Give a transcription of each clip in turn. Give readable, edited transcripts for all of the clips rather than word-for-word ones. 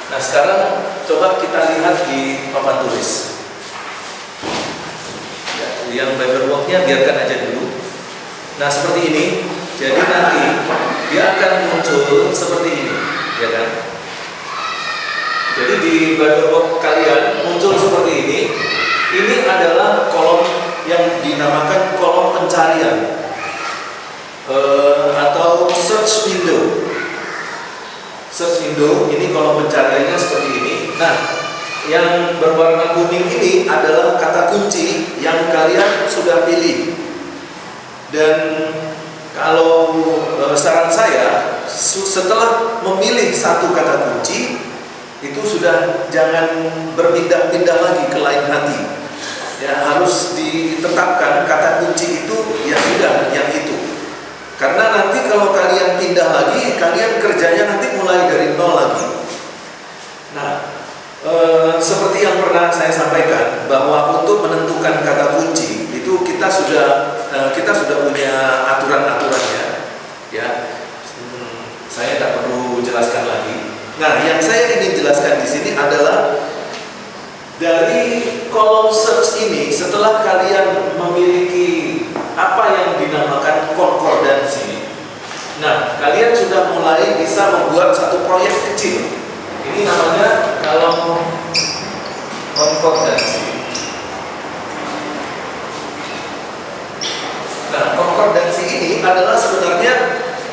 Nah, sekarang coba kita lihat di papan tulis. Ya, yang paperworknya biarkan aja dulu. Nah, seperti ini. Jadi nanti dia akan muncul seperti ini, ya kan? Jadi di paperwork kalian muncul seperti ini. Ini adalah kolom yang dinamakan kolom pencarian atau search window. Search window ini kolom pencariannya seperti ini. Nah, yang berwarna kuning ini adalah kata kunci yang kalian sudah pilih. Dan kalau saran saya, setelah memilih satu kata kunci, itu sudah jangan berpindah-pindah lagi ke lain hati. Ya, harus ditetapkan kata kunci itu ya sudah yang itu. Karena nanti kalau kalian pindah lagi, kalian kerjanya nanti mulai dari nol lagi. Nah, seperti yang pernah saya sampaikan, bahwa untuk menentukan kata kunci itu kita sudah punya aturan-aturannya, ya. Saya tak perlu jelaskan lagi. Nah, yang saya ingin jelaskan di sini adalah dari kolom search ini, setelah kalian memiliki apa yang dinamakan konkordansi. Nah, kalian sudah mulai bisa membuat satu proyek kecil. Ini namanya kalau konkordansi. Nah, konkordansi ini adalah sebenarnya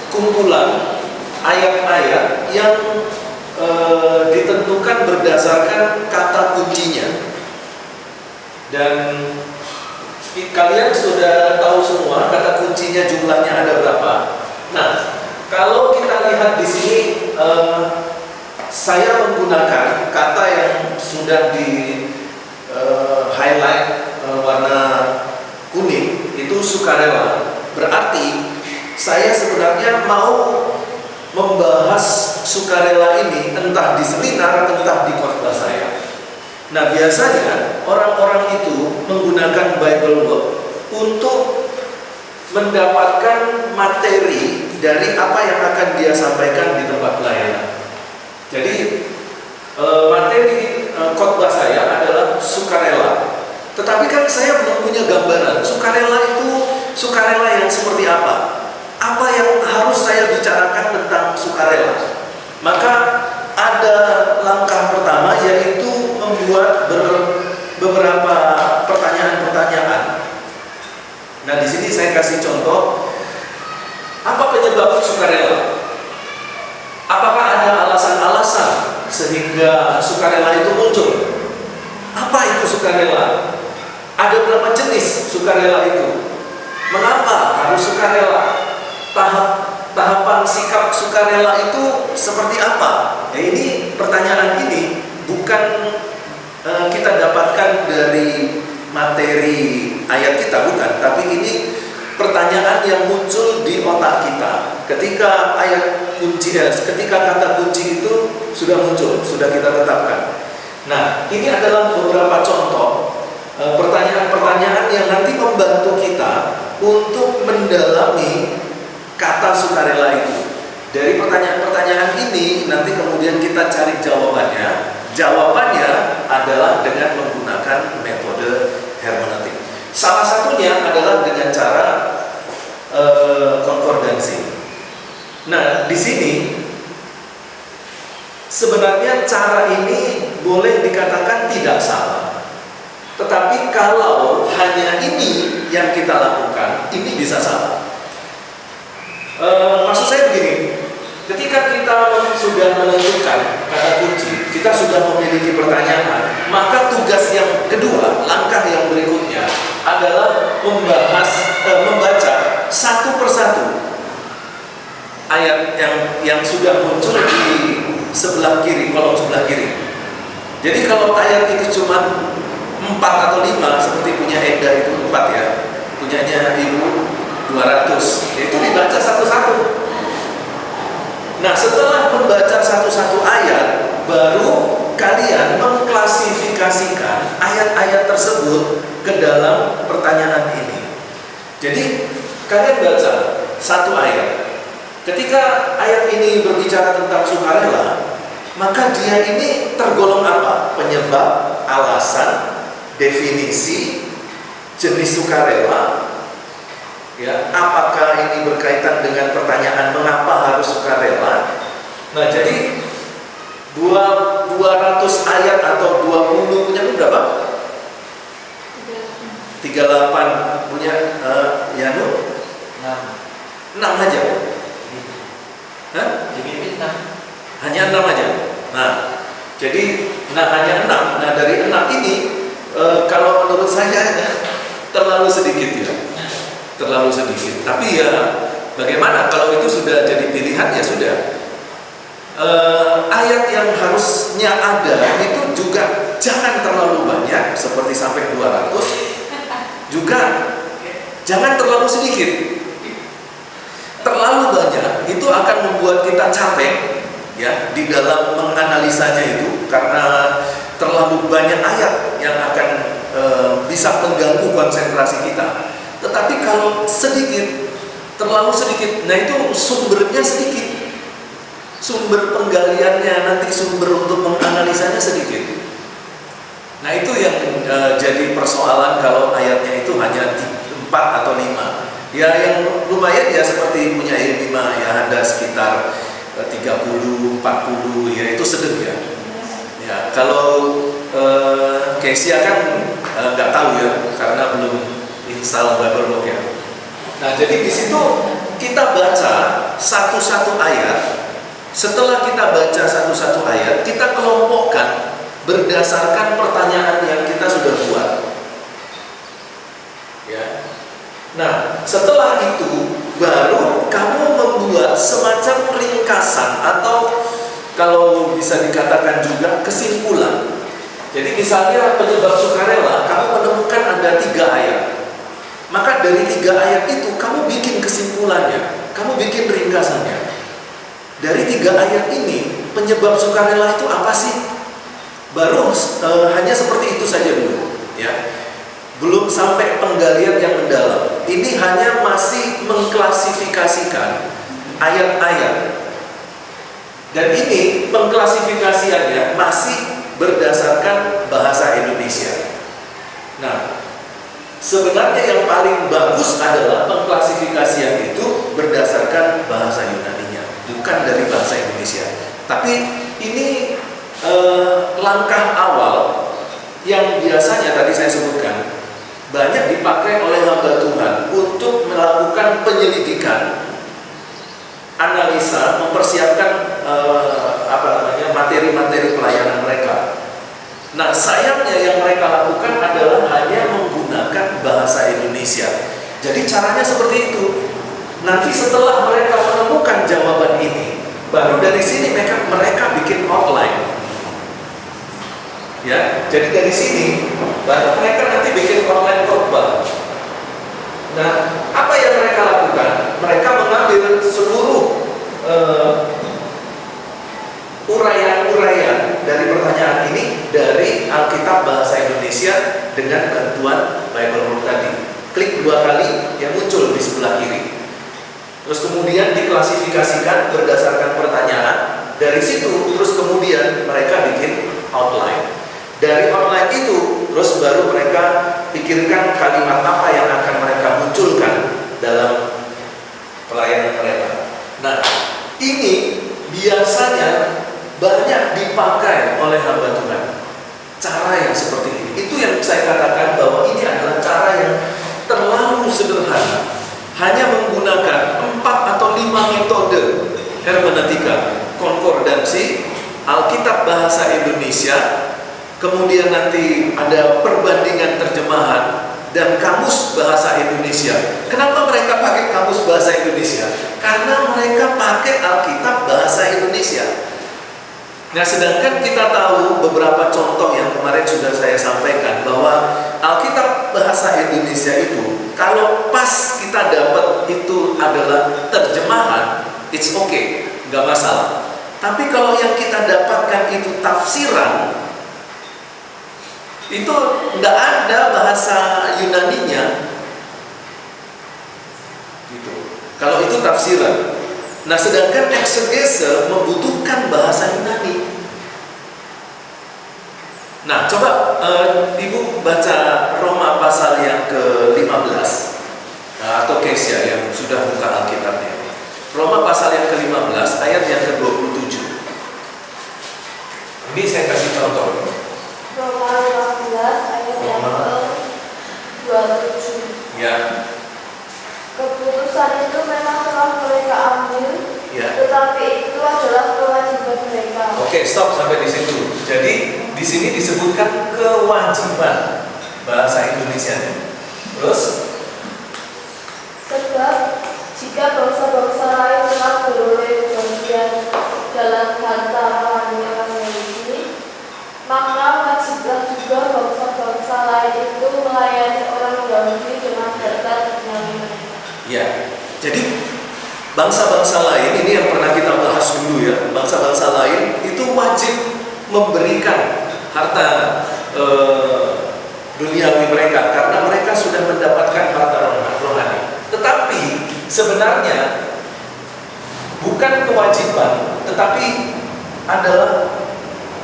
kumpulan ayat-ayat yang ditentukan berdasarkan kata kuncinya. Dan kalian sudah tahu semua kata kuncinya jumlahnya ada berapa. Nah, kalau kita lihat di sini, saya menggunakan kata yang sudah di highlight warna kuning, itu sukarela. Berarti saya sebenarnya mau membahas sukarela ini entah di seminar, entah di khotbah saya. Nah, biasanya orang-orang itu menggunakan Bible Word untuk mendapatkan materi dari apa yang akan dia sampaikan di tempat pelayanan. Jadi materi khotbah saya adalah sukarela. Tetapi kan saya belum punya gambaran sukarela itu sukarela yang seperti apa. Apa yang harus saya bicarakan tentang sukarela? Maka ada langkah pertama, yaitu membuat beberapa pertanyaan-pertanyaan. Nah, di sini saya kasih contoh. Apa penyebab sukarela? Apakah ada alasan-alasan sehingga sukarela itu muncul? Apa itu sukarela? Ada berapa jenis sukarela itu? Mengapa harus sukarela? Tahapan sikap sukarela itu seperti apa? Ya, ini pertanyaan ini bukan kita dapatkan dari materi ayat kita, bukan, tapi ini pertanyaan yang muncul di otak kita ketika ayat kunci, ketika kata kunci itu sudah muncul, sudah kita tetapkan. Nah, ini adalah beberapa contoh pertanyaan-pertanyaan yang nanti membantu kita untuk mendalami kata sukarela itu. Dari pertanyaan-pertanyaan ini nanti kemudian kita cari jawabannya. Jawabannya adalah dengan menggunakan metode hermeneutik. Salah satunya adalah dengan cara konkordansi. Nah, di sini sebenarnya cara ini boleh dikatakan tidak salah. Tetapi kalau hanya ini yang kita lakukan, ini bisa salah. Maksud saya begini, ketika kita sudah menentukan kata kunci, kita sudah memiliki pertanyaan, maka tugas yang kedua, langkah yang berikutnya adalah membaca satu persatu ayat yang sudah muncul di sebelah kiri, kolom sebelah kiri. Jadi kalau ayat itu cuma 4 atau 5, seperti punya Enda itu 4 ya, punyanya Ibu 200, itu dibaca satu-satu. Nah, setelah membaca satu-satu ayat, baru kalian mengklasifikasikan ayat-ayat tersebut ke dalam pertanyaan ini. Jadi kalian baca satu ayat. Ketika ayat ini berbicara tentang sukarela, maka dia ini tergolong apa? Penyebab, alasan, definisi, jenis sukarela. Ya, apakah ini berkaitan dengan pertanyaan mengapa harus sukarela? Nah, jadi 200 ayat atau 20 punya berapa? 38 punya Yanu? 6 aja. Hah? Jadi 6. Hanya 6 aja. Nah, jadi hanya 6. Nah, dari 6 ini kalau menurut saya terlalu sedikit ya. Terlalu sedikit. Tapi ya bagaimana kalau itu sudah jadi pilihan ya sudah. Ayat yang harusnya ada itu juga jangan terlalu banyak seperti sampai 200. Juga jangan terlalu sedikit. Terlalu banyak itu akan membuat kita capek ya di dalam menganalisanya itu, karena terlalu banyak ayat yang akan bisa mengganggu konsentrasi kita. Tetapi kalau sedikit, terlalu sedikit, nah itu sumbernya sedikit, sumber penggaliannya, nanti sumber untuk menganalisanya sedikit. Nah itu yang jadi persoalan kalau ayatnya itu hanya 4 atau 5. Ya yang lumayan ya seperti punya Yeremia ya ada sekitar 30, 40 ya itu sedang ya. Ya kalau Kesia kan nggak tahu ya karena belum install Bible Book ya. Nah jadi di situ kita baca satu-satu ayat. Setelah kita baca satu-satu ayat, kita kelompokkan berdasarkan pertanyaan yang kita sudah buat. Ya. Nah, setelah itu baru kamu membuat semacam ringkasan atau kalau bisa dikatakan juga kesimpulan. Jadi misalnya penyebab sukarela, kamu menemukan ada 3 ayat. Maka dari 3 ayat itu kamu bikin kesimpulannya, kamu bikin ringkasannya. Dari 3 ayat ini penyebab sukarela itu apa sih? Baru hanya seperti itu saja dulu, ya. Belum sampai penggalian yang mendalam. Ini hanya masih mengklasifikasikan ayat-ayat. Dan ini pengklasifikasiannya masih berdasarkan bahasa Indonesia. Nah, sebenarnya yang paling bagus adalah pengklasifikasian itu berdasarkan bahasa Yunaninya, bukan dari bahasa Indonesia. Tapi ini langkah awal yang biasanya tadi saya sebutkan banyak dipakai oleh hamba Tuhan untuk melakukan penyelidikan, analisa, mempersiapkan materi-materi pelayanan mereka. Nah, sayangnya yang mereka lakukan adalah hanya menggunakan bahasa Indonesia. Jadi caranya seperti itu. Nanti setelah mereka menemukan jawaban ini, baru dari sini mereka bikin outline. Ya, jadi dari sini baru mereka nanti bikin outline khotbah. Nah, apa yang mereka lakukan? Mereka mengambil seluruh uraian-uraian dari pertanyaan ini dari Alkitab bahasa Indonesia dengan bantuan Bible Book tadi. Klik 2 kali yang muncul di sebelah kiri. Terus kemudian diklasifikasikan berdasarkan pertanyaan. Dari situ terus kemudian mereka bikin outline. Dari outline itu terus baru mereka pikirkan kalimat apa yang akan mereka munculkan dalam pelayanan mereka. Nah, ini biasanya banyak dipakai oleh hamba Tuhan. Cara yang seperti ini. Itu yang saya katakan bahwa ini adalah cara yang terlalu sederhana. Hanya menggunakan 4 atau 5 metode hermeneutika, konkordansi, Alkitab bahasa Indonesia, kemudian nanti ada perbandingan terjemahan dan kamus bahasa Indonesia. Kenapa mereka pakai kamus bahasa Indonesia? Karena mereka pakai Alkitab bahasa Indonesia. Nah, sedangkan kita tahu beberapa contoh yang kemarin sudah saya sampaikan bahwa Alkitab bahasa Indonesia itu kalau pas kita dapat itu adalah terjemahan, it's okay, nggak masalah. Tapi kalau yang kita dapatkan itu tafsiran, itu nggak ada bahasa Yunaninya, gitu. Kalau itu tafsiran. Nah, sedangkan eksegese membutuhkan bahasa Yunani. Nah, coba Ibu baca Roma pasal yang ke-15. Nah, atau Kesia yang sudah buka Alkitabnya. Roma pasal yang ke-15 ayat yang ke-27. Ini saya kasih contoh. Roma 15 ayat yang ke-27. Ya. Keputusan itu memang telah mereka ambil, Ya. tetapi itu adalah kewajiban mereka. Oke, stop sampai di situ. Jadi di sini disebutkan kewajiban bahasa Indonesianya. Terus, Sebab jika bangsa-bangsa lain telah beroleh bagian dalam harta rohani yang memiliki, maka wajiblah juga bangsa-bangsa lain itu melayani orang Yahudi dengan harta duniawi mereka. ya. Jadi bangsa-bangsa lain ini yang pernah kita bahas dulu ya. Bangsa-bangsa lain itu wajib memberikan harta duniawi mereka karena mereka sudah mendapatkan harta rohani. Tetapi sebenarnya bukan kewajiban, tetapi adalah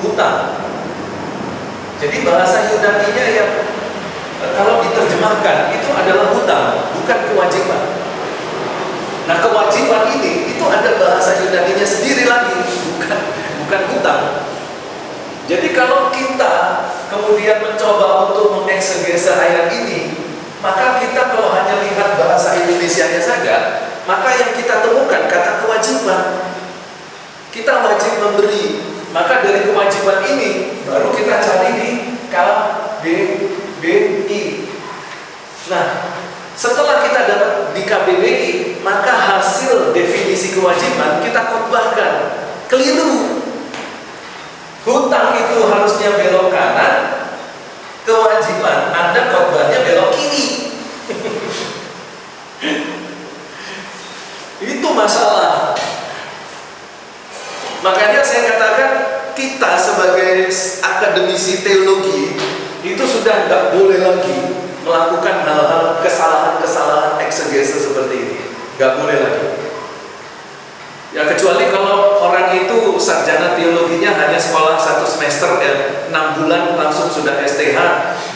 hutang. Jadi bahasa Yunani-nya yang kalau diterjemahkan itu adalah hutang, bukan kewajiban. Nah, kewajiban ini itu ada bahasa Yunani-nya sendiri lagi, bukan hutang. Jadi kalau kita kemudian mencoba untuk mengeksegese ayat ini, maka kita kalau hanya lihat bahasa Indonesianya saja, maka yang kita temukan kata kewajiban. Kita wajib memberi. Maka dari kewajiban ini baru kita cari di KBBI. Nah, setelah kita dapat di KBBI, maka hasil definisi kewajiban kita khotbahkan. Keliru. Hutang itu harusnya belok kanan, kewajiban Anda khotbahnya belok kiri. Itu masalah. Makanya saya katakan kita sebagai akademisi teologi itu sudah nggak boleh lagi melakukan hal-hal kesalahan-kesalahan eksegese seperti ini. Nggak boleh lagi. Ya kecuali kalau orang itu sarjana teologinya hanya sekolah 1 semester 6 bulan langsung sudah STH,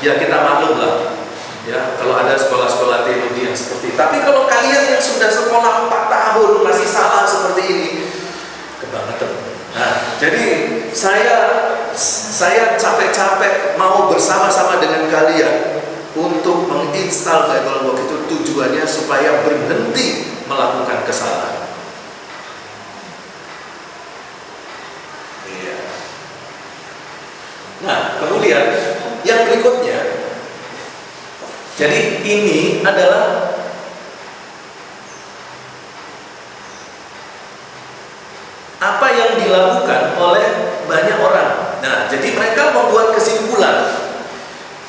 ya kita maklum lah. Ya, kalau ada sekolah-sekolah teologi yang seperti itu. Tapi kalau kalian yang sudah sekolah 4 tahun masih salah seperti ini, kebangetan. Nah, jadi saya capek-capek mau bersama-sama dengan kalian untuk menginstal Bible Book itu tujuannya supaya berhenti melakukan kesalahan. Iya. Nah, kemudian yang berikutnya, jadi ini adalah apa yang dilakukan oleh banyak orang. Nah, jadi mereka membuat kesimpulan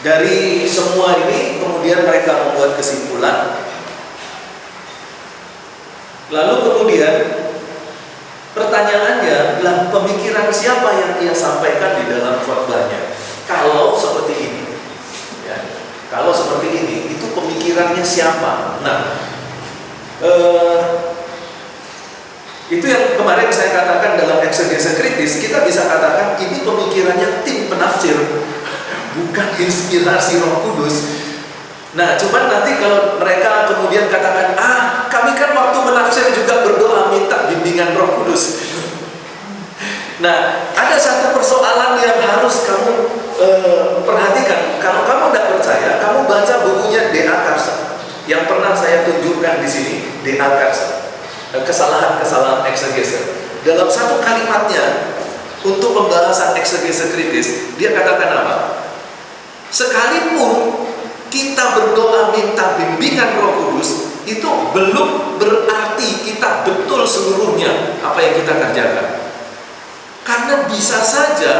dari semua ini, kemudian mereka membuat kesimpulan. Lalu kemudian pertanyaannya adalah pemikiran siapa yang ia sampaikan di dalam khotbahnya. Kalau seperti ini, ya, kalau seperti ini, itu pemikirannya siapa? Nah, itu yang kemarin saya katakan dalam eksegese kritis, kita bisa katakan ini pemikirannya tim penafsir, bukan inspirasi Roh Kudus. Nah, cuman nanti kalau mereka kemudian katakan, kami kan waktu menafsir juga berdoa minta bimbingan Roh Kudus. Nah, ada satu persoalan yang harus kamu perhatikan. Kalau kamu tidak percaya, kamu baca bukunya D.A. Carson yang pernah saya tunjukkan di sini, D.A. Carson. Kesalahan-kesalahan eksegese. Dalam satu kalimatnya untuk pembahasan eksegese kritis, dia katakan apa? Sekalipun kita berdoa minta bimbingan Roh Kudus, itu belum berarti kita betul seluruhnya apa yang kita kerjakan. Karena bisa saja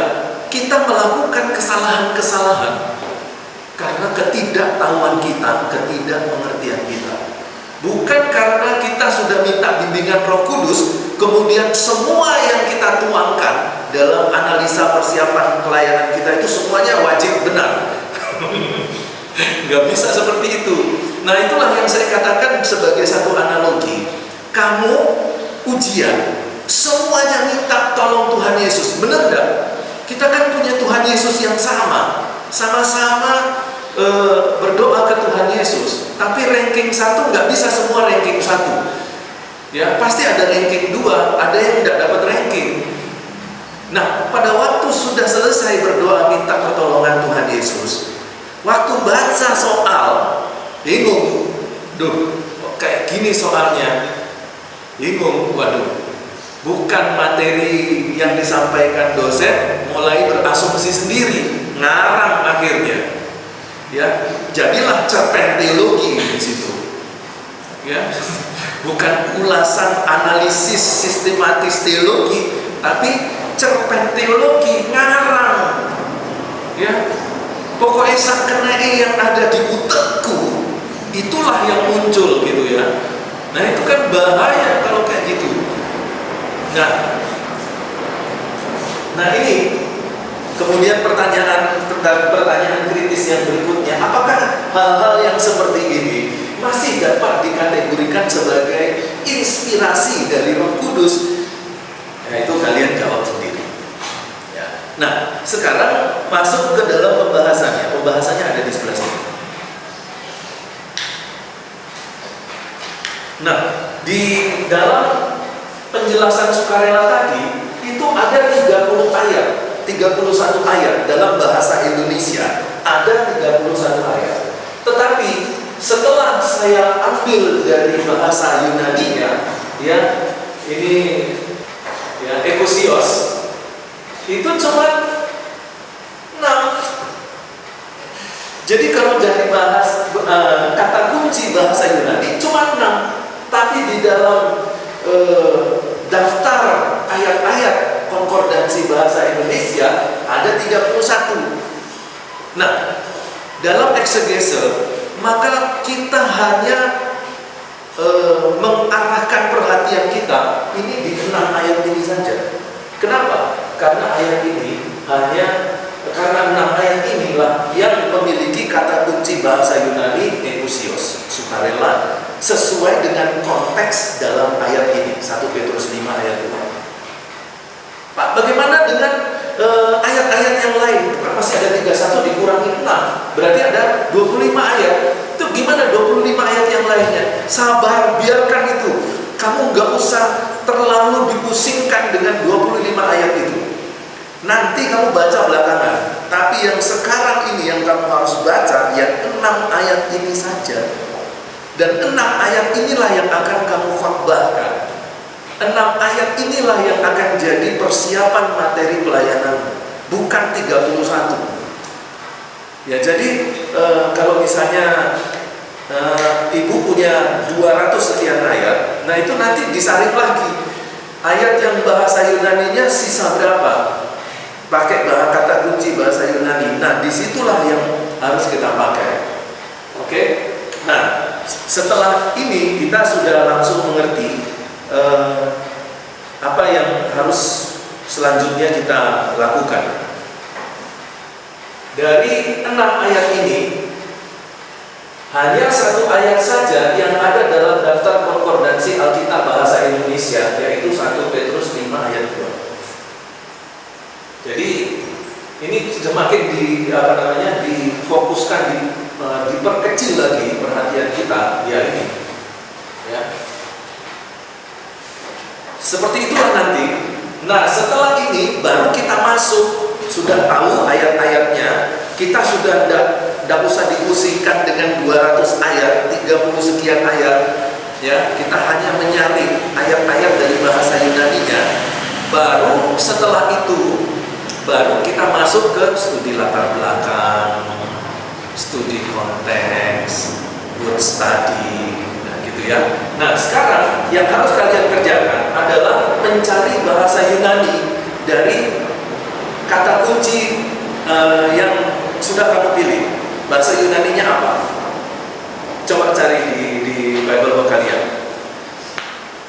kita melakukan kesalahan-kesalahan karena ketidaktahuan kita, ketidakmengertian kita. Bukan karena kita sudah minta bimbingan Roh Kudus, kemudian semua yang kita tuangkan dalam analisa persiapan pelayanan kita itu semuanya wajib benar. Nggak bisa seperti itu. Nah, itulah yang saya katakan sebagai satu analogi. Kamu ujian, semuanya minta tolong Tuhan Yesus, benar nggak? Kita kan punya Tuhan Yesus yang sama-sama berdoa ke Tuhan Yesus. Tapi ranking 1 nggak bisa semua ranking 1. Ya, pasti ada ranking 2, ada yang tidak dapat ranking. Nah, pada waktu sudah selesai berdoa minta pertolongan Tuhan Yesus, waktu baca soal, bingung. Kayak gini soalnya. Bingung, waduh. Bukan materi yang disampaikan dosen, mulai berasumsi sendiri, ngarang akhirnya. Ya, jadilah cerpen teologi di situ. Ya. Bukan ulasan analisis sistematis teologi, tapi cerpen teologi, ngarang. Ya. Pokoknya sakene yang ada di utekku, itulah yang muncul gitu ya. Nah, itu kan bahaya kalau kayak gitu. Nah ini kemudian pertanyaan kritis yang berikutnya, apakah hal-hal yang seperti ini masih dapat dikategorikan sebagai inspirasi dari Roh Kudus? Nah, itu kalian jawab sendiri. Ya. Nah, sekarang masuk ke dalam pembahasannya. Pembahasannya ada di sebelah sini. Nah, di dalam penjelasan sukarela tadi itu ada 30 ayat, 31 ayat dalam bahasa Indonesia, ada 31 ayat. Tetapi setelah saya ambil dari bahasa Yunaninya, ya, ini ya ekousios, itu cuma 6. Jadi kalau dari kata kunci bahasa Yunani cuma 6, tapi di dalam daftar ayat-ayat konkordansi bahasa Indonesia ada 31. Nah, dalam eksegese maka kita hanya mengarahkan perhatian kita ini di 6 ayat ini saja. Kenapa? Karena ayat ini karena 6 ayat inilah yang memiliki kata kunci bahasa Yunani ekousios, sukarela, sesuai dengan konteks dalam ayat ini, 1 Petrus 5 ayat 2. Pak, bagaimana dengan ayat-ayat yang lain? Kan masih ada 31 dikurangi 6, berarti ada 25 ayat. Itu gimana 25 ayat yang lainnya? Sabar, biarkan itu. Kamu nggak usah terlalu dipusingkan dengan 25 ayat itu. Nanti kamu baca belakangan. Tapi yang sekarang ini yang kamu harus baca, ya 6 ayat ini saja. Dan 6 ayat inilah yang akan kamu khotbahkan. 6 ayat inilah yang akan jadi persiapan materi pelayananmu, bukan 31. Ya, jadi kalau misalnya ibu punya 200 sekian ayat, nah itu nanti disaring lagi. Ayat yang bahasa Yunaninya sisa berapa? Pakai kata kunci bahasa Yunani. Nah, disitulah yang harus kita pakai. Oke? Nah, setelah ini kita sudah langsung mengerti apa yang harus selanjutnya kita lakukan. Dari 6 ayat ini, hanya 1 ayat saja yang ada dalam daftar konkordansi Alkitab bahasa Indonesia, yaitu 1 Petrus 5 ayat 2. Jadi ini semakin difokuskan, diperkecil lagi perhatian kita, ya ini. Ya. Seperti itulah nanti. Nah, setelah ini baru kita masuk, sudah tahu ayat-ayatnya, kita sudah tidak usah dipusingkan dengan 200 ayat, 30 sekian ayat. Ya, kita hanya menyaring ayat-ayat dari bahasa Yunaninya. Baru setelah itu baru kita masuk ke studi latar belakang, studi konteks, word study, nah gitu ya. Nah, sekarang yang harus kalian kerjakan adalah mencari bahasa Yunani dari kata kunci yang sudah kamu pilih. Bahasa Yunaninya apa? Coba cari di Bible book kalian.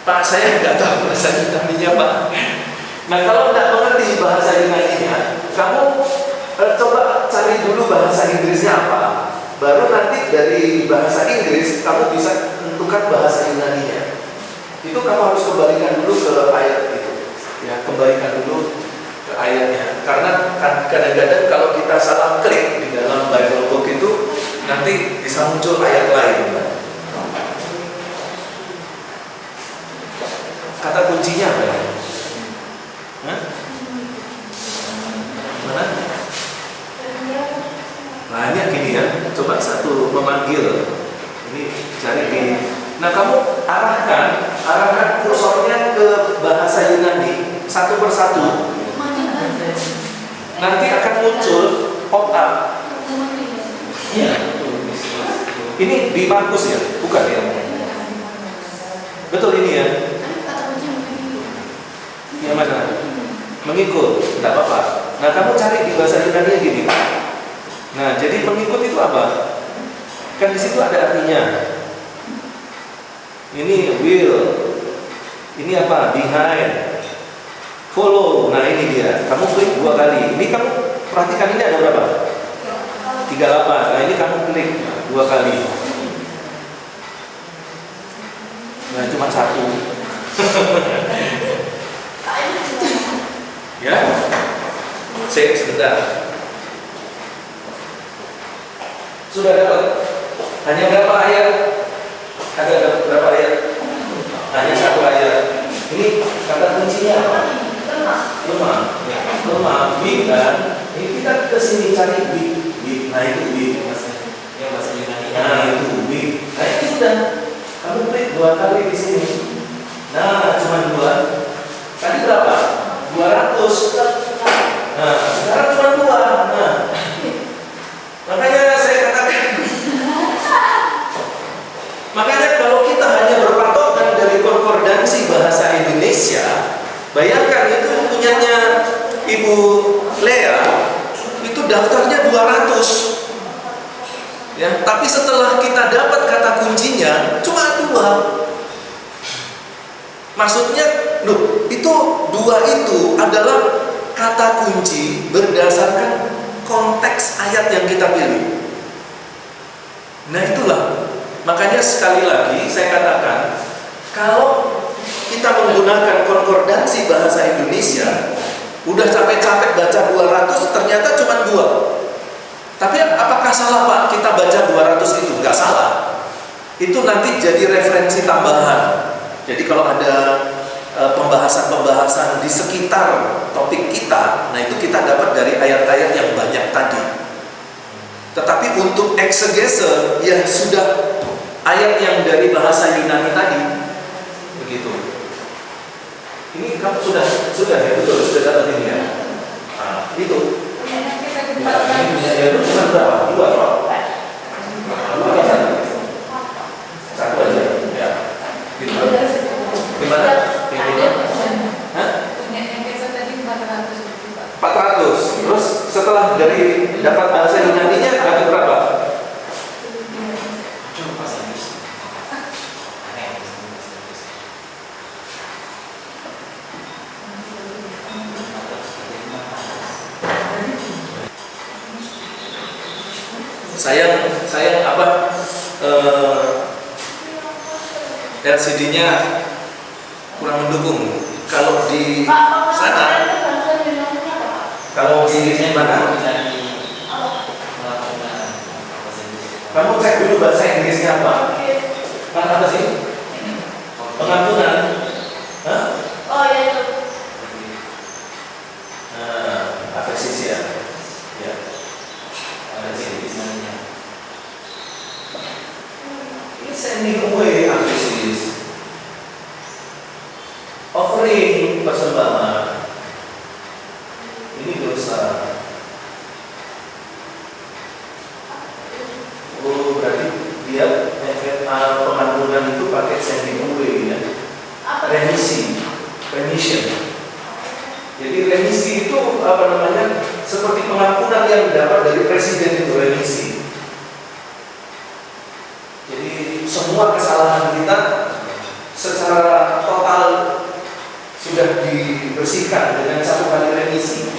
Pak, saya nggak tahu bahasa Yunaninya, Pak. Nah, kalau tidak mengerti bahasa Yunaninya, kamu coba cari dulu bahasa Inggrisnya apa. Baru nanti dari bahasa Inggris kamu bisa tentukan bahasa Yunaninya. Itu kamu harus kembalikan dulu ke ayat itu. Ya, kembalikan dulu ke ayatnya. Karena kadang-kadang kalau kita salah klik di dalam Bible Book itu nanti bisa muncul ayat lain. Kata kuncinya apa ya? Hah? Mana? Banyak gini ya. Coba satu memanggil. Ini cari di. Nah, kamu arahkan kursornya ke bahasa Yunani satu persatu. Nanti akan muncul pop up. Ini di Markus ya, bukan ya? Betul ini ya? Yang mana? Mengikut, tidak apa-apa. Nah, kamu cari di bahasa Yunani gini. Nah, jadi mengikut itu apa? Kan di situ ada artinya. Ini will. Ini apa? Behind. Follow. Nah, ini dia. Kamu klik 2 kali. Ini kamu perhatikan, ini ada berapa? 38. Nah, ini kamu klik 2 kali. Nah, cuma 1. Ya. Sebentar. Sudah dapat? Hanya berapa ayat? Ada berapa ayat? Hanya 1 ayat. Ini kata kuncinya apa? Lemah. Lemah. Big kan? Ini kita kesini cari big. Nah, itu big. Yang bahasa Yunani. Nah, itu big. Nah, ini sudah. Kamu klik 2 kali di sini. Nah, cuma 2. Tadi berapa? 200. Nah, sekarang cuma 2. Nah, makanya saya katakan. Makanya kalau kita hanya berpatokan dari konkordansi bahasa Indonesia, bayangkan itu punyanya Ibu Lea, itu daftarnya 200. Ya, tapi setelah kita dapat kata kuncinya cuma 2. Maksudnya, loh, itu 2 itu adalah kata kunci berdasarkan konteks ayat yang kita pilih. Nah, itulah. Makanya sekali lagi saya katakan, kalau kita menggunakan konkordansi bahasa Indonesia, udah capek-capek baca 200, ternyata cuma 2. Tapi apakah salah Pak kita baca 200 itu? Enggak salah. Itu nanti jadi referensi tambahan. Jadi kalau ada pembahasan-pembahasan di sekitar topik kita, nah itu kita dapat dari ayat-ayat yang banyak tadi. Tetapi untuk eksegese, ya sudah ayat yang dari bahasa Yunani tadi. Begitu. Ini kamu sudah ya, betul, sudah dapat ini ya. Nah, itu. Ya, itu cuma berapa? 2 Pak? 2 apa satu? 1 aja. Ya. Gitu. Gimana? Hah? 400. Terus setelah dari dapat bahasa Yunaninya dapat berapa? Sayang apa? LCD-nya kurang mendukung. Kalau di sana, kalau di mana? Kamu cek dulu bahasa Inggrisnya apa? Kan apa sih? Pengampunan. Hah? Oh ya itu. Afesisia. Ya. Ada sih. Sending away afesis. Offering persembahan. Ini dosa. Oh, berarti dia pengampunan itu pakai sending away ya. Remisi, remission. Jadi remisi itu apa namanya? Seperti pengampunan yang dapat dari presiden itu remisi. Jadi semua kesalahan kita secara total sudah dibersihkan dengan 1 kali remisi.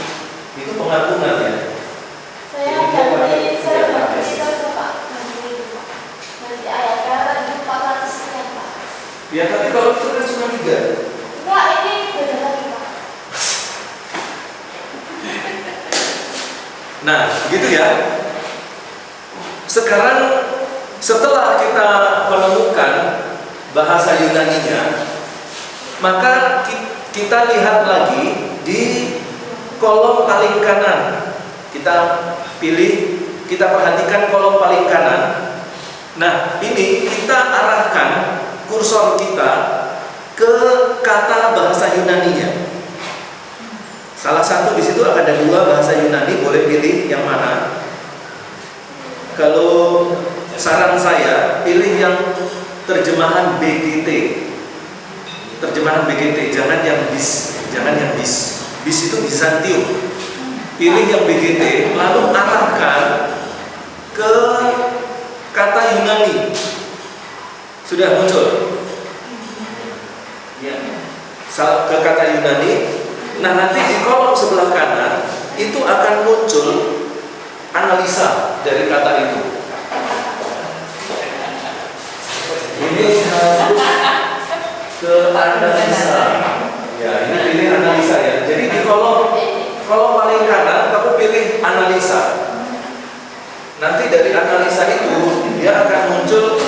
Itu pengampunan ya. Saya ganti itu Pak. Nanti ayat kata itu 400 sekian Pak. Ya, tapi kalau itu kan cuma 3. Enggak, ini beda lagi Pak. Nah, gitu ya. Sekarang setelah kita menemukan bahasa Yunaninya, maka kita lihat lagi di kolom paling kanan. Kita pilih, kita perhatikan kolom paling kanan. Nah, ini kita arahkan kursor kita ke kata bahasa Yunaninya. Salah satu di situ ada 2 bahasa Yunani, boleh pilih yang mana. Kalau saran saya, pilih yang terjemahan BGT. Terjemahan BGT, jangan yang BIS, jangan yang BIS. BIS itu Bizantium. Pilih yang BGT, lalu arahkan ke kata Yunani. Sudah muncul? Ya. Ke kata Yunani. Nah, nanti di kolom sebelah kanan itu akan muncul analisa dari kata itu. Ini harus ke analisa. Ya, ini pilih analisa ya. Jadi di kolom paling kanan kamu pilih analisa. Nanti dari analisa itu dia akan muncul.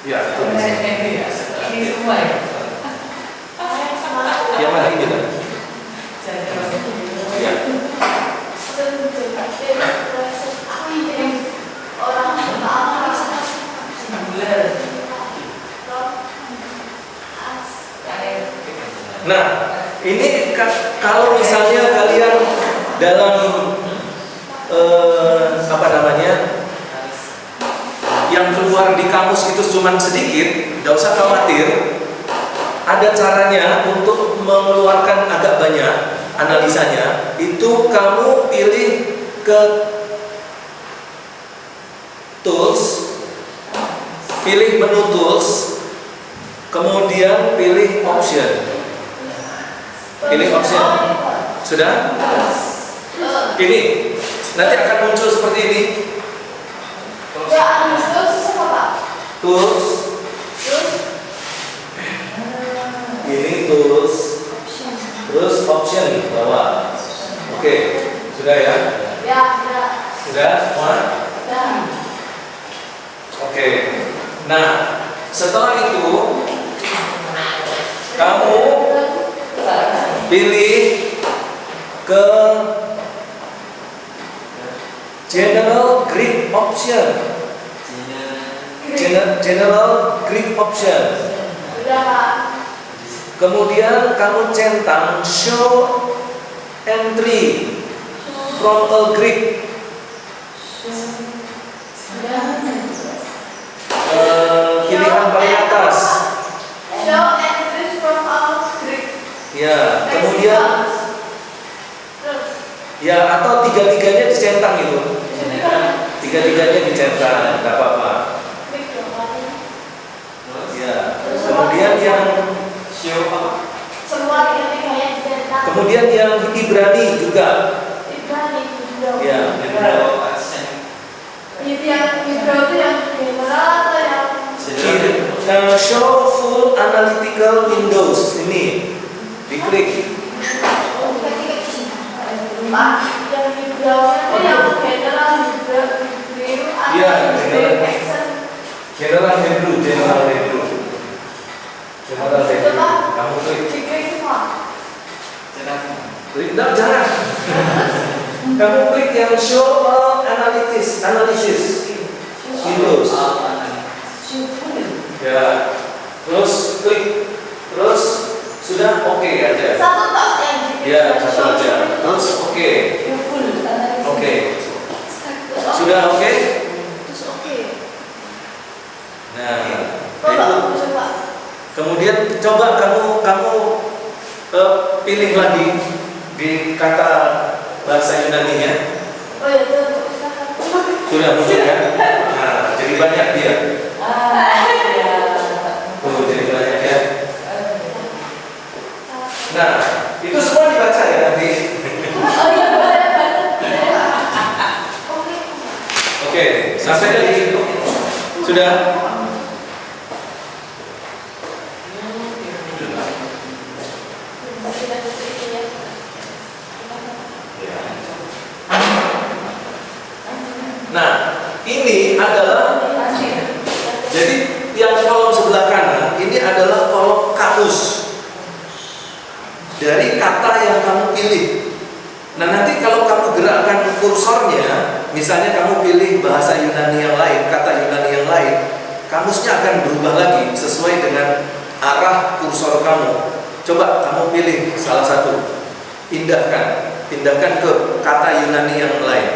Ya, itu di sini. Ini semua ya? Yang mana ini kan? Ya. Nah, ini kalau misalnya kalian dalam apa namanya, yang keluar di kamus itu cuma sedikit, tidak usah khawatir. Ada caranya untuk mengeluarkan agak banyak analisanya. Itu kamu pilih ke tools, pilih menu tools, kemudian pilih option. Pilih option. Sudah? Ini nanti akan muncul seperti ini. Tools. Ini tools. Terus option di bawah. Oke, sudah ya? Ya. Sudah semua? Oke. Nah, setelah itu kamu pilih ke General Grid Option. General Grid Option. Kemudian kamu centang Show Entry from a grid. Pilihan paling atas. Show entries from our grid. Ya, kemudian ya, atau tiga-tiganya dicentang itu. Tiga-tiganya dicentang, tidak apa-apa. Ya, kemudian yang Semua tiga-tiganya dicetak. kemudian yang Ibrani juga. Ibrani. Ya, Itu yang Ibro itu yang general atau yang show full analytical windows ini diklik. Yang Ibro itu yang general Ibro Iya, general. General Hebrew. Kamu klik. Diklik semua. Klik, enggak, jangan. Kamu klik yang show all analysis windows. Ya, terus klik, terus sudah oke aja. Satu tos yang diklik. Ya, satu aja. Terus oke. Oke. Sudah oke? Terus oke. Nah, Coba. itu. Kemudian coba kamu pilih lagi di kata bahasa Yunaninya. Oh ya, itu Sudah muncul ya? Nah, jadi banyak dia. Tuh, jadi banyak ya. Nah, itu semua dibaca ya nanti. Oke, sampai dari situ. Sudah? dari kata yang kamu pilih. Nah, nanti kalau kamu gerakkan kursornya, misalnya kamu pilih bahasa Yunani yang lain, kata Yunani yang lain, kamusnya akan berubah lagi sesuai dengan arah kursor kamu. Coba kamu pilih salah satu, pindahkan ke kata Yunani yang lain.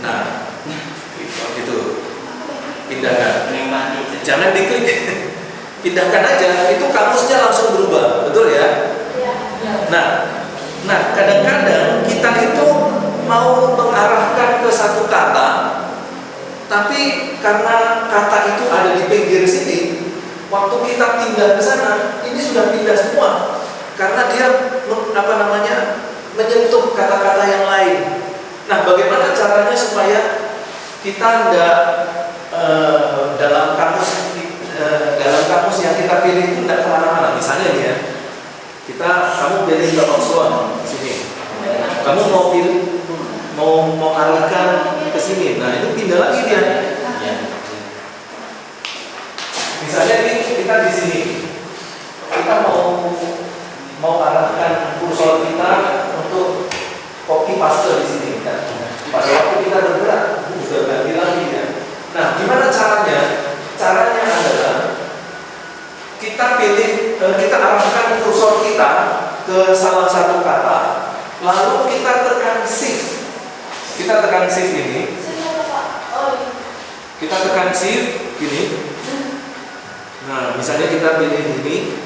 Nah, itu pindahkan. Jangan diklik, pindahkan aja. Itu kamusnya langsung berubah, betul ya? Nah, kadang-kadang kita itu mau mengarahkan ke satu kata, tapi karena kata itu ada di pinggir sini, waktu kita pindah ke sana, ini sudah pindah semua, karena dia menyentuh kata-kata yang lain. Nah, bagaimana caranya supaya kita tidak dalam kamus yang kita pilih itu tidak kemana-mana? Misalnya nih ya, kamu pilih ke Oxford sini, kamu mau arahkan ke sini, nah itu pindah lagi dia. Misalnya kita di sini, kita mau arahkan kursor kita untuk copy paste di sini kan. Pada waktu kita bergerak, sudah ganti lagi ya. Nah, gimana caranya? Caranya adalah kita arahkan kursor kita ke salah satu kata, lalu kita tekan shift. Kita tekan shift ini. Kita tekan shift gini. Nah, misalnya kita pilih ini,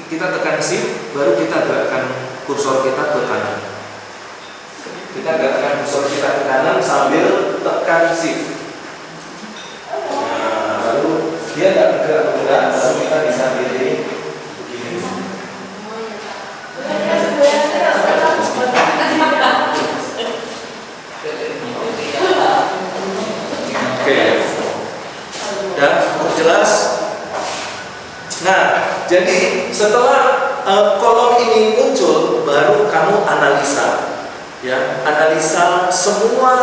kita tekan shift, baru kita gerakkan kursor kita ke kanan. Kita gerakkan kursor kita ke kanan sambil tekan shift. Nah, lalu dia nggak bergerak, lalu kita bisa pilih begini. Oke, udah jelas. Nah, jadi setelah kolom ini muncul, baru kamu analisa, ya, analisa semua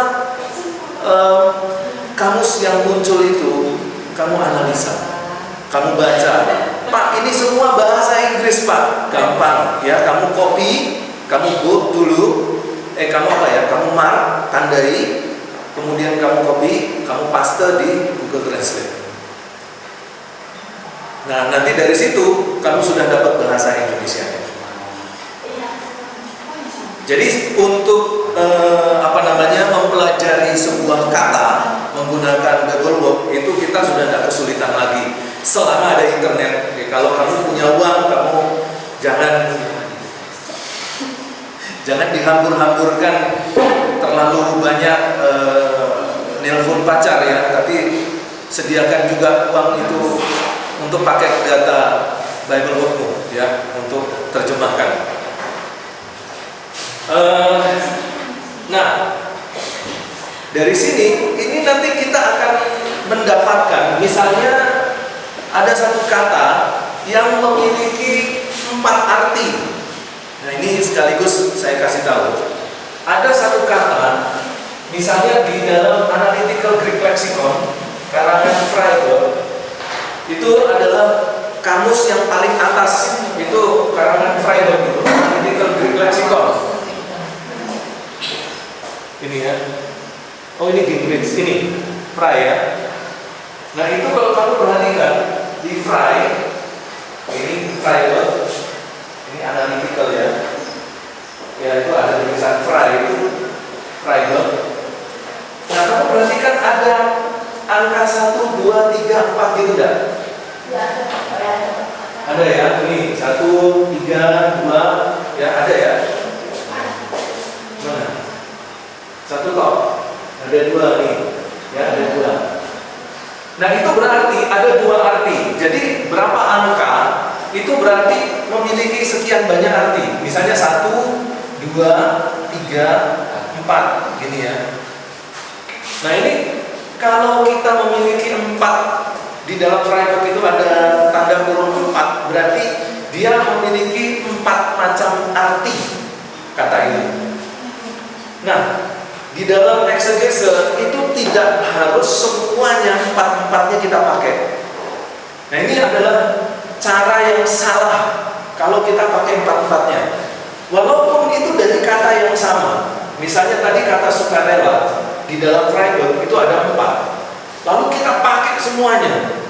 kamus yang muncul itu, kamu analisa, kamu baca. Pak, ini semua bahasa Inggris, Pak. Gampang, ya. Kamu copy, kamu bold dulu, kamu mark, tandai, kemudian kamu copy, kamu paste di Google Translate. Nah, nanti dari situ kamu sudah dapat bahasa Indonesia. Jadi untuk mempelajari sebuah kata menggunakan Google Work itu kita sudah tidak kesulitan lagi selama ada internet. Kalau kamu punya uang, kamu jangan dihambur-hamburkan terlalu banyak nelpon pacar ya, tapi sediakan juga uang itu untuk pakai data Bible Workmu ya, untuk terjemahkan. Nah, dari sini ini nanti kita akan mendapatkan, misalnya ada satu kata yang memiliki 4 arti. Nah, ini sekaligus saya kasih tahu. Ada satu kata, misalnya di dalam Analytical Greek Lexicon karangan Freiberg, itu adalah kamus yang paling atas, itu karangan Freiberg itu, Analytical Greek Lexicon. Ini ya. Oh, ini Gingrich, ini Frey ya. Nah, itu kalau kamu perhatikan di Frey, ini Freiberg, ini analytical ya. Ya, itu ada tulisan Frey, itu Freiberg. Nah, kamu perhatikan ada angka 1, 2, 3, 4 gitu enggak? Ya, ada ya, ini 1, 3, 2, ya ada ya. Mana? 1 toh, ada 2 nih, ya ada 2. Nah, itu berarti ada 2 arti. Jadi berapa angka itu berarti memiliki sekian banyak arti. Misalnya 1, 2, 3, 4 gini ya. Nah, ini kalau kita memiliki 4 di dalam Freiberg itu ada tanda kurung 4, berarti dia memiliki 4 macam arti kata ini. Nah, di dalam eksegese itu tidak harus semuanya 4-4-nya kita pakai. Nah, ini adalah cara yang salah. Kalau kalau kita pakai empat-empatnya. Walaupun itu dari kata yang sama. Misalnya tadi kata sukarela di dalam Freiburg itu ada 4. Lalu kita pakai semuanya.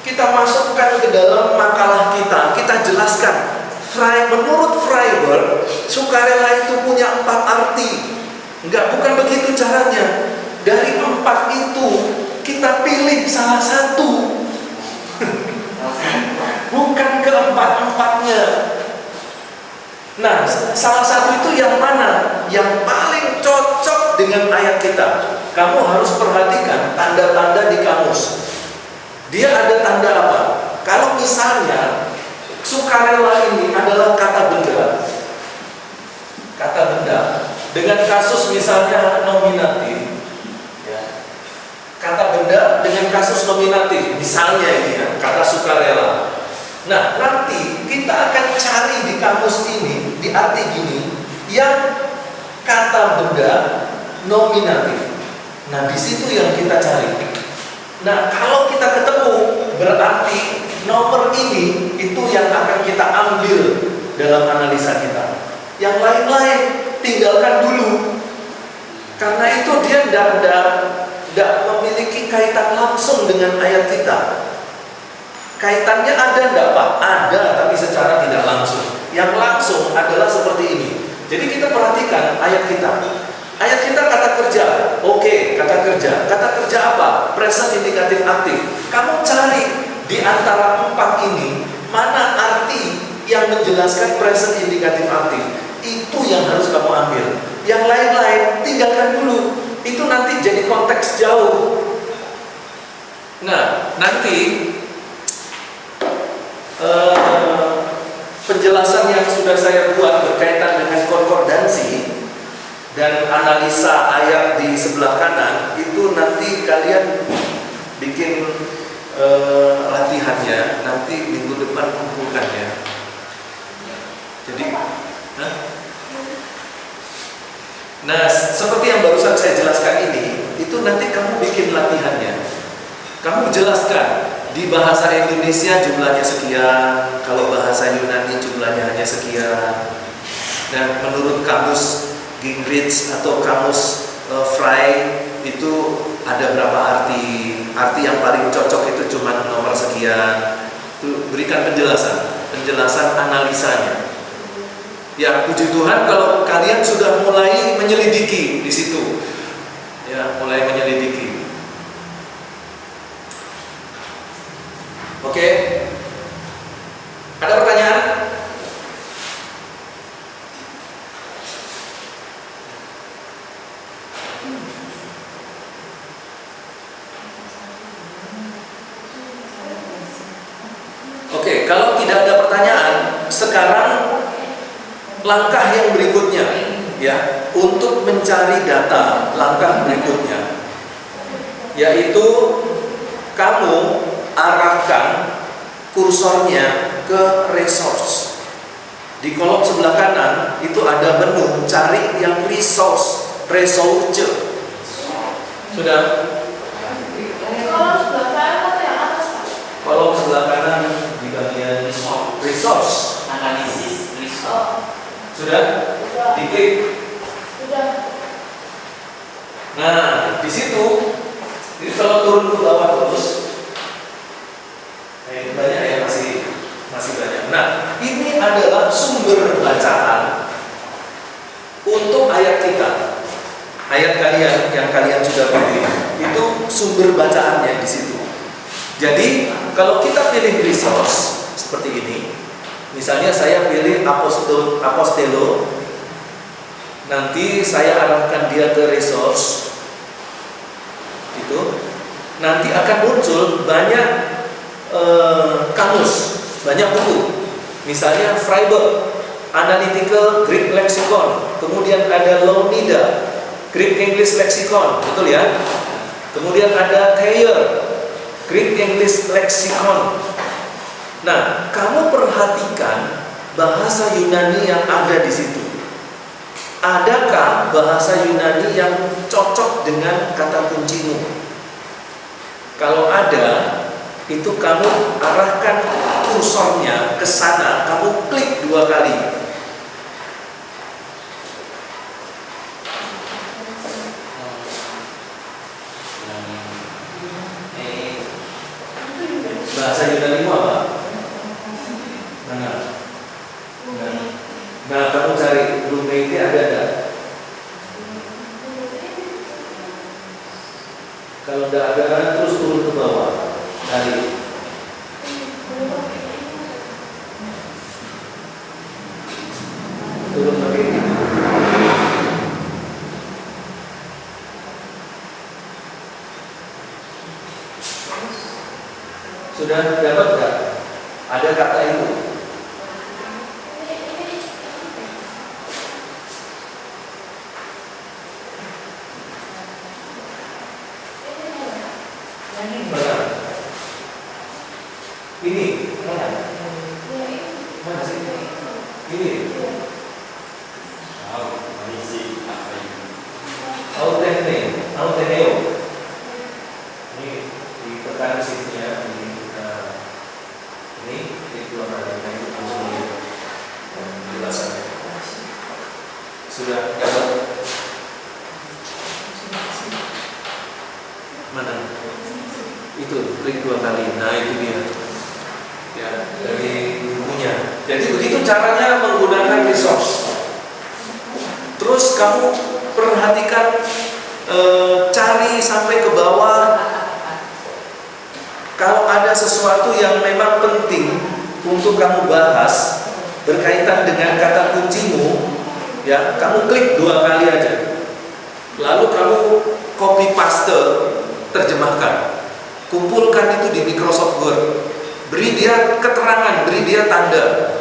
Kita masukkan ke dalam makalah kita jelaskan. Menurut Freiburg, sukarela itu punya 4 arti. Bukan begitu caranya. Dari 4 itu kita pilih salah satu. Bukan keempat-empatnya. Nah, salah satu itu yang mana? Yang paling cocok dengan ayat kita. Kamu harus perhatikan tanda-tanda di kamus. Dia ada tanda apa? Kalau misalnya sukarela ini adalah kata benda. Kata benda dengan kasus misalnya nominatif. Ya. Kata benda dengan kasus nominatif. Misalnya ini ya, kata sukarela. Nah, nanti kita akan cari di kamus ini, di arti gini, yang kata benda nominatif. Nah, di situ yang kita cari. Nah, kalau kita ketemu, berarti nomor ini itu yang akan kita ambil dalam analisa kita. Yang lain-lain tinggalkan dulu. Karena itu dia tidak memiliki kaitan langsung dengan ayat kita. Kaitannya ada enggak Pak? Ada, tapi secara tidak langsung. Yang langsung adalah seperti ini. Jadi kita perhatikan ayat kita. Ayat kita kata kerja. Oke, kata kerja. Kata kerja apa? Present indikatif aktif. Kamu cari di antara 4 ini, mana arti yang menjelaskan present indikatif aktif. Itu yang harus kamu ambil. Yang lain-lain tinggalkan dulu. Itu nanti jadi konteks jauh. Nah, nanti penjelasan yang sudah saya buat berkaitan dengan konkordansi dan analisa ayat di sebelah kanan itu nanti kalian bikin latihannya, nanti minggu depan kumpulkannya. Jadi, nah seperti yang barusan saya jelaskan ini, itu nanti kamu bikin latihannya. Kamu jelaskan. Di bahasa Indonesia jumlahnya sekian, kalau bahasa Yunani jumlahnya hanya sekian. Dan menurut kamus Gingrich atau kamus Frey itu ada berapa arti? Arti yang paling cocok itu cuma nomor sekian. Itu berikan penjelasan analisanya. Ya, puji Tuhan kalau kalian sudah mulai menyelidiki di situ. Ya, mulai menyelidiki. Oke, ada pertanyaan? Oke, kalau tidak ada pertanyaan, sekarang langkah yang berikutnya, ya, untuk mencari data, langkah berikutnya, yaitu kamu arahkan kursornya ke resource. Di kolom sebelah kanan itu ada menu cari yang resource. Sudah? Kalau sebelah kanan atau yang atas Pak? Kolom sebelah kanan di bagian resource. Analisis risk. Sudah? Diklik. Sudah. Nah, di situ, jadi kalau turun ke bawah terus, banyak ya, masih banyak. Nah, ini adalah sumber bacaan untuk ayat kita. Ayat kalian yang kalian sudah pilih itu sumber bacaannya di situ. Jadi kalau kita pilih resource seperti ini, misalnya saya pilih apostelo, nanti saya arahkan dia ke resource, itu nanti akan muncul banyak kamus, banyak buku. Misalnya Freiburg Analytical Greek Lexicon, kemudian ada Lownida Greek English Lexicon, betul ya? Kemudian ada Thayer Greek English Lexicon. Nah, kamu perhatikan bahasa Yunani yang ada di situ. Adakah bahasa Yunani yang cocok dengan kata kuncimu? Kalau ada, itu kamu arahkan kursornya ke sana, kamu klik 2 2 kali. Bahasa Yunani apa? Mana? Nah, kamu cari Lumeite ada enggak? Kalau enggak ada, terus turun ke bawah. Cari. Turun pakai ini. Sudah dapat enggak? Ada kata itu. Mana? Ini mana? Mana sih? Ini. Auteneo. Ini ditekan shift-nya ini itu namanya itu penjelasannya. Sudah dapat? Mana? Itu klik 2 kali. Nah, itu dia. Ya, dari bukunya. Jadi begitu caranya menggunakan resource. Terus kamu perhatikan, cari sampai ke bawah. Kalau ada sesuatu yang memang penting untuk kamu bahas berkaitan dengan kata kuncimu, ya, kamu klik 2 kali aja. Lalu kamu copy paste, terjemahkan. Kumpulkan itu di Microsoft Word. Beri dia keterangan, beri dia tanda.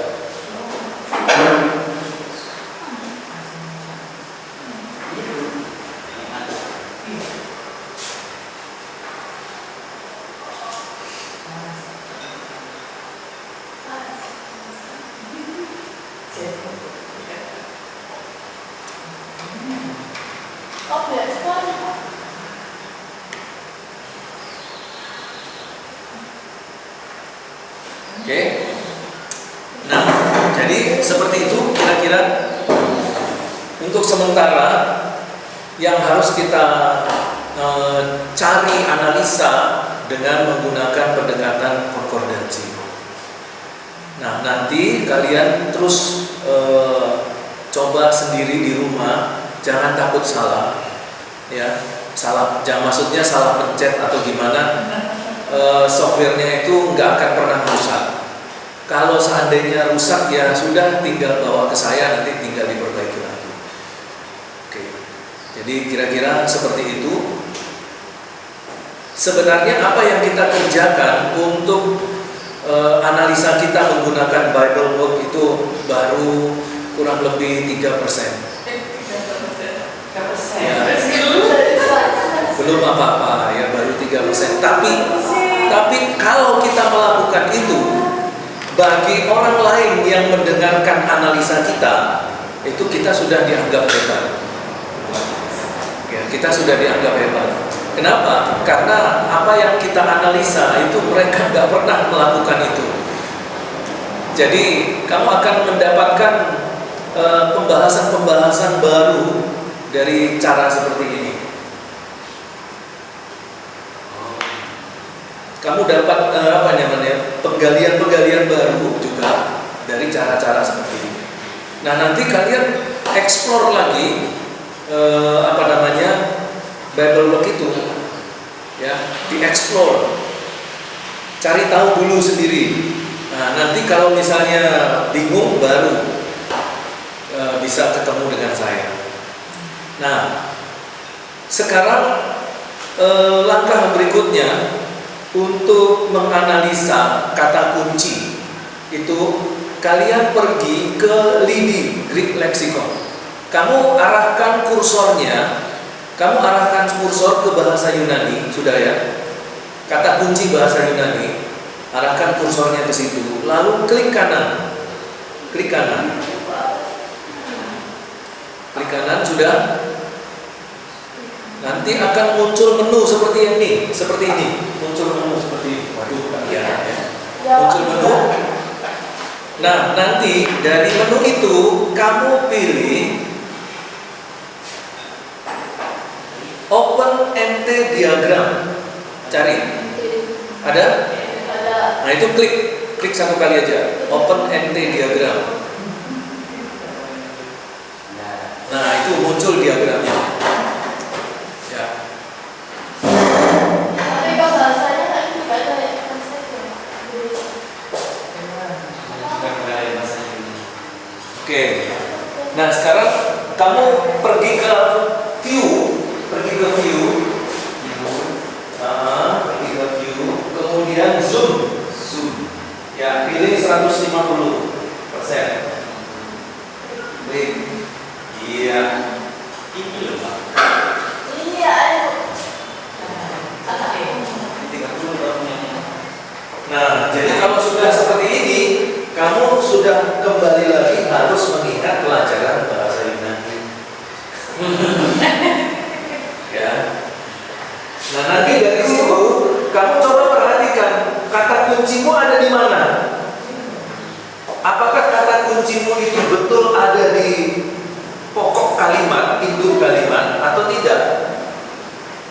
Oke. Nah, jadi seperti itu kira-kira untuk sementara yang harus kita cari analisa dengan menggunakan pendekatan konkordansi. Nah, nanti kalian terus coba sendiri di rumah, jangan takut salah, ya. Maksudnya salah pencet atau gimana. Softwarenya itu nggak akan pernah rusak. Kalau seandainya rusak, ya sudah, tinggal bawa ke saya, nanti tinggal diperbaiki lagi. Oke. Jadi kira-kira seperti itu. Sebenarnya apa yang kita kerjakan untuk analisa kita menggunakan Bible Book itu baru kurang lebih 3%. Ya, belum apa-apa, ya, baru 3%. Tapi kalau kita melakukan itu, bagi orang lain yang mendengarkan analisa kita, itu kita sudah dianggap hebat. Ya, kita sudah dianggap hebat. Kenapa? Karena apa yang kita analisa itu mereka nggak pernah melakukan itu. Jadi kamu akan mendapatkan pembahasan-pembahasan baru dari cara seperti ini. Kamu dapat penggalian-penggalian baru juga dari cara-cara seperti ini. Nah, nanti kalian explore lagi Bible Book itu, ya, dieksplor, cari tahu dulu sendiri. Nah, nanti kalau misalnya bingung baru bisa ketemu dengan saya. Nah, sekarang langkah berikutnya untuk menganalisa kata kunci itu, kalian pergi ke Lidi Greek Lexicon. Kamu arahkan kursornya, kamu arahkan kursor ke bahasa Yunani, sudah ya? Kata kunci bahasa Yunani, arahkan kursornya ke situ, lalu klik kanan, klik kanan, klik kanan, sudah. Nanti akan muncul menu seperti ini, muncul menu seperti ini. Waduh, ya. Muncul menu. Nah, nanti dari menu itu kamu pilih Open NT Diagram. Cari. Ada? Ada. Nah, itu klik satu kali aja. Open NT Diagram. Nah, itu muncul diagramnya. Ya. Tapi kalau bahasanya kan juga ada translate. Oke. Nah, sekarang kamu pergi ke view. Nah, pergi ke view, kemudian zoom. Ya, pilih 150%. Klik. Iya. Ini loh, Pak. Ini ada. 30 tahunnya. Nah, jadi kalau sudah seperti ini, kamu sudah kembali lagi harus mengingat pelajaran bahasa Yunani. Ya. Nah, nanti dari situ kamu coba perhatikan kata kuncimu ada di mana. Apakah kata kuncimu itu betul ada di pokok kalimat, induk kalimat atau tidak?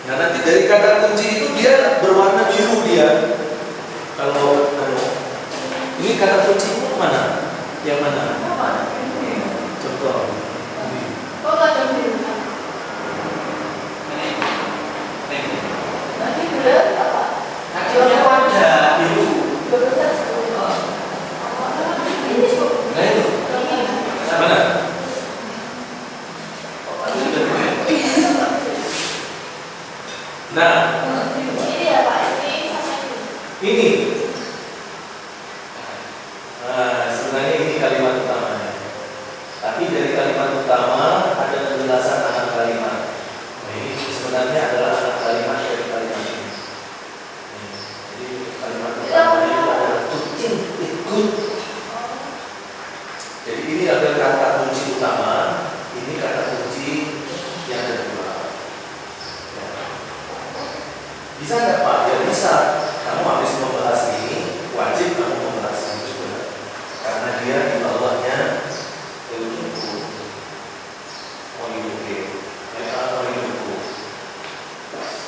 Nah, nanti dari kata kunci itu dia berwarna biru dia. Kalau ini kata kuncimu mana? Yang mana? Contoh. Kok nggak ada biru? Tadi biru apa? Akhirnya ada biru. Berbeda. Ini kok. Nah itu Ini. mana? Nah, Ini ya Pak. Ini sama ini. ini. Nah, sebenarnya ini kalimat utamanya. Tapi dari kalimat utama ada penjelasan anak kalimat. Nah, ini sebenarnya adalah anak kalimat dari kalimat ini. Jadi kalimat utama itu adalah kucing ikut. Jadi ini adalah kata kunci utama. Ini kata kunci yang kedua. Ya. Bisa nggak Pak? Ya bisa. Kamu habis membahas ini, wajib kamu membahas ini juga. Karena dia di bawahnya ilmuku. Oh ilmuku. Oh ilmuku.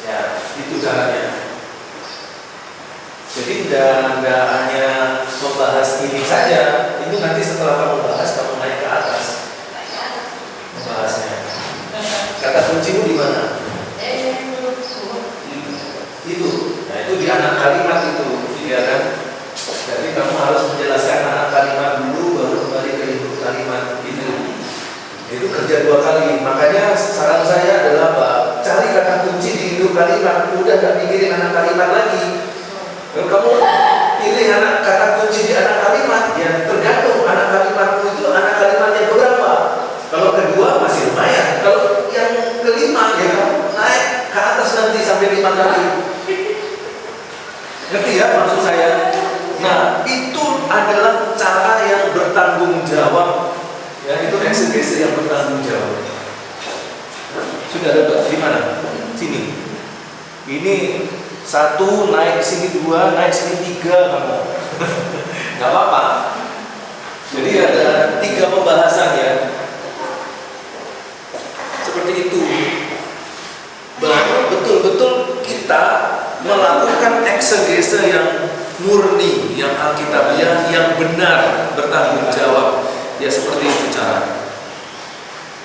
Ya, itu caranya. Jadi tidak hanya membahas ini saja. Itu nanti setelah kamu bahas, kamu naik ke atas membahasnya. Kata kuncimu di mana? Itu. Nah, itu di anak kalimat itu, ya kan? Jadi kamu harus menjelaskan anak kalimat dulu, baru kembali ke induk kalimat itu. Itu kerja 2 kali. Makanya saran saya adalah Pak, cari kata kunci di induk kalimat. Udah gak mikirin anak kalimat lagi. Kalau kamu pilih anak kata kunci di anak kalimat, ya tergantung anak kalimatmu itu anak kalimat yang berapa. Kalau kedua masih lumayan. Kalau yang kelima ya kamu naik ke atas nanti sampai 5 kali. Ngerti ya maksud saya? Nah, itu adalah cara yang bertanggung jawab. Ya, itu eksegese yang bertanggung jawab. Sudah dapat di mana? Sini. Ini 1 naik sini 2, naik sini 3 kamu. Gak apa-apa. Jadi ada 3 pembahasan ya. Seperti itu. Baru betul-betul kita melakukan eksegese yang murni, yang alkitabiah, yang benar, bertanggung jawab. Ya seperti itu cara.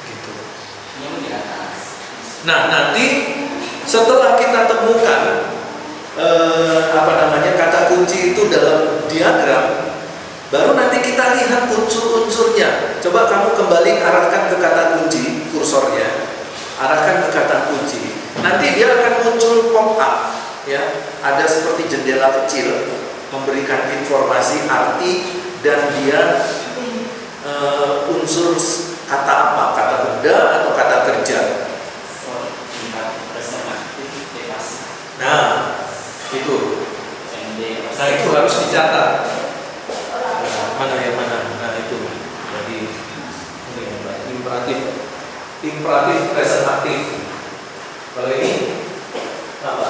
Gitu. Nah, nanti setelah kita temukan kata kunci itu dalam diagram, baru nanti kita lihat unsur-unsurnya. Coba kamu kembali arahkan ke kata kunci kursornya, arahkan ke kata kunci. Nanti dia akan muncul pop up, ya. Ada seperti jendela kecil memberikan informasi arti dan dia unsur kata apa, kata benda atau kata kerja. Nah, itu. Nah, itu harus dicatat. Mana yang mana? Nah, itu. Jadi imperatif present aktif. Kalau ini apa?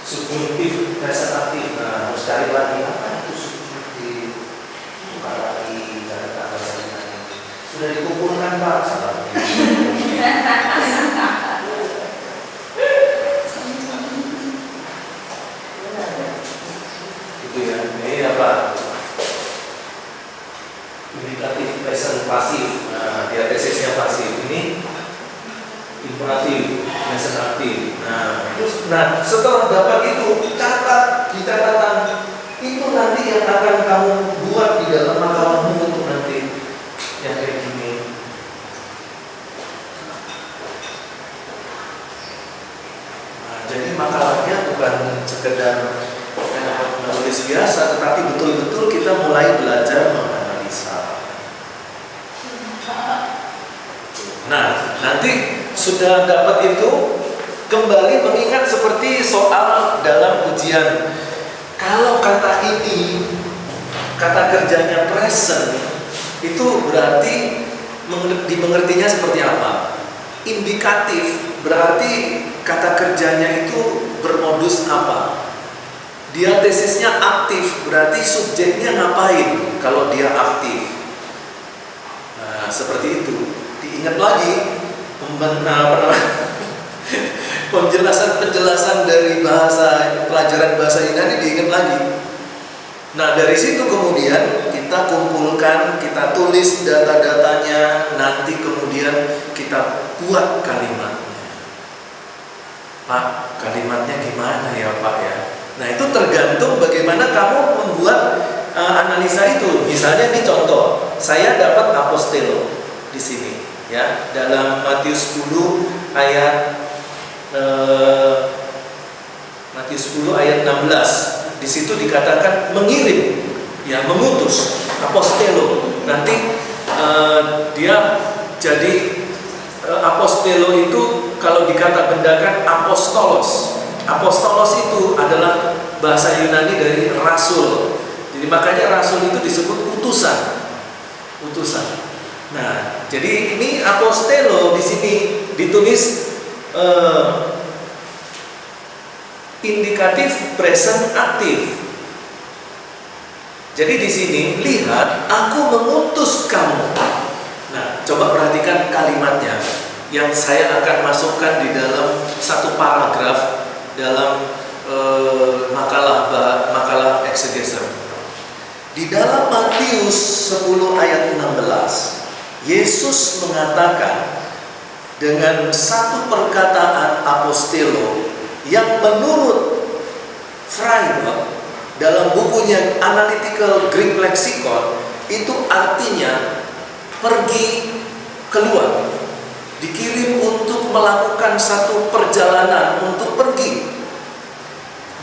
Subjuntif present aktif. Nah, harus cari lagi apa itu subjuntif. Bukan lagi sudah dikumpulkan Pak. Salah. Itu ya. Ini apa? Indikatif present pasif. Nah, dia tesisnya pasif. Ini imperatif, present aktif. Nah, setelah dapat itu, catat di catatan. Itu nanti yang akan kamu buat di dalam makalahmu untuk nanti yang kayak gini. Nah, jadi makalahnya bukan sekedar menulis biasa, tetapi betul-betul kita mulai belajar menganalisa. Nah, nanti sudah dapat itu, kembali mengingat seperti soal dalam ujian. Kalau kata ini, kata kerjanya present, itu berarti dimengertinya seperti apa? Indikatif, berarti kata kerjanya itu bermodus apa? Dia tesisnya aktif, berarti subjeknya ngapain kalau dia aktif? Nah, seperti itu. Diingat lagi penjelasan dari pelajaran bahasa Yunani diingat lagi. Nah, dari situ kemudian kita kumpulkan, kita tulis data-datanya, nanti kemudian kita buat kalimatnya. Pak, kalimatnya gimana ya Pak ya? Nah, itu tergantung bagaimana kamu membuat analisa itu. Misalnya ini contoh, saya dapat apostelo di sini ya, dalam Matius 10 ayat Matius 10 ayat 16. Di situ dikatakan mengirim, ya, mengutus, apostelo. Nanti dia jadi apostelo itu kalau dikata bendakan apostolos. Apostolos itu adalah bahasa Yunani dari rasul. Jadi makanya rasul itu disebut utusan. Utusan. Nah, jadi ini apostelo di sini ditulis indikatif present aktif. Jadi di sini lihat, aku mengutus kamu. Nah, coba perhatikan kalimatnya yang saya akan masukkan di dalam satu paragraf dalam makalah exegesis. Di dalam Matius 10 ayat 16, Yesus mengatakan dengan satu perkataan apostelo yang menurut Freiberg dalam bukunya Analytical Greek Lexicon itu artinya pergi keluar, dikirim untuk melakukan satu perjalanan untuk pergi.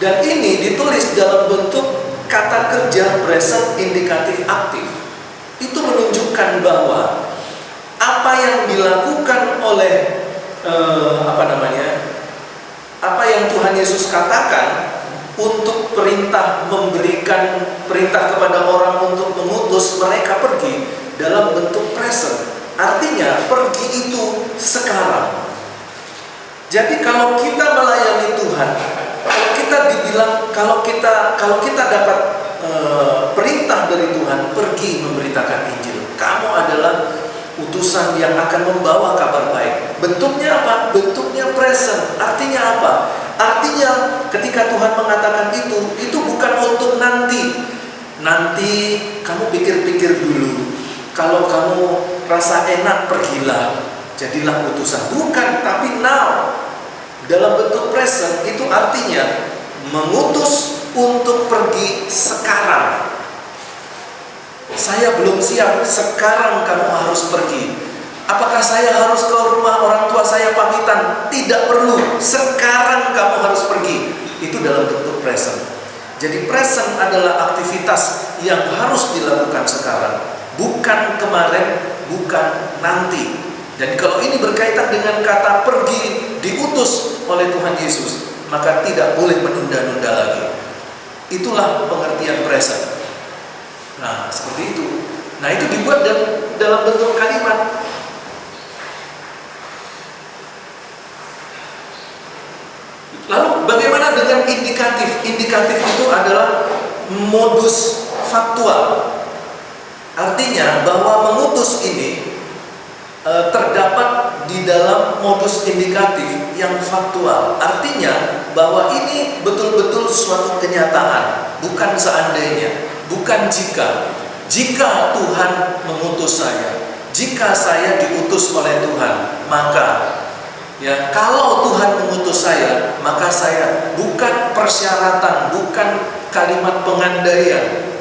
Dan ini ditulis dalam bentuk kata kerja present indikatif aktif. Itu menunjukkan bahwa apa yang dilakukan oleh apa yang Tuhan Yesus katakan untuk memberikan perintah kepada orang untuk mengutus mereka pergi dalam bentuk present. Artinya pergi itu sekarang. Jadi kalau kita melayani Tuhan, kalau kita dapat perintah dari Tuhan pergi memberitakan Injil, kamu adalah utusan yang akan membawa kabar baik. Bentuknya apa? Bentuknya present. Artinya apa? Artinya ketika Tuhan mengatakan itu bukan untuk nanti. Nanti kamu pikir-pikir dulu. Kalau kamu rasa enak, pergilah, jadilah utusan. Bukan, tapi now. Dalam bentuk present itu artinya mengutus untuk pergi sekarang. Saya belum siap, sekarang kamu harus pergi. Apakah saya harus ke rumah orang tua saya pamitan? Tidak perlu, sekarang kamu harus pergi. Itu dalam bentuk present. Jadi present adalah aktivitas yang harus dilakukan sekarang, bukan kemarin, bukan nanti. Dan kalau ini berkaitan dengan kata pergi, diutus oleh Tuhan Yesus, maka tidak boleh menunda-nunda lagi. Itulah pengertian present. Nah, seperti itu. Nah, itu dibuat dalam bentuk kalimat. Lalu bagaimana dengan indikatif? Indikatif itu adalah modus faktual. Artinya bahwa mengutus ini modus indikatif yang faktual. Artinya bahwa ini betul-betul suatu kenyataan, bukan seandainya, bukan jika. Jika Tuhan mengutus saya, jika saya diutus oleh Tuhan, maka ya, kalau Tuhan mengutus saya, maka saya bukan persyaratan, bukan kalimat pengandaian.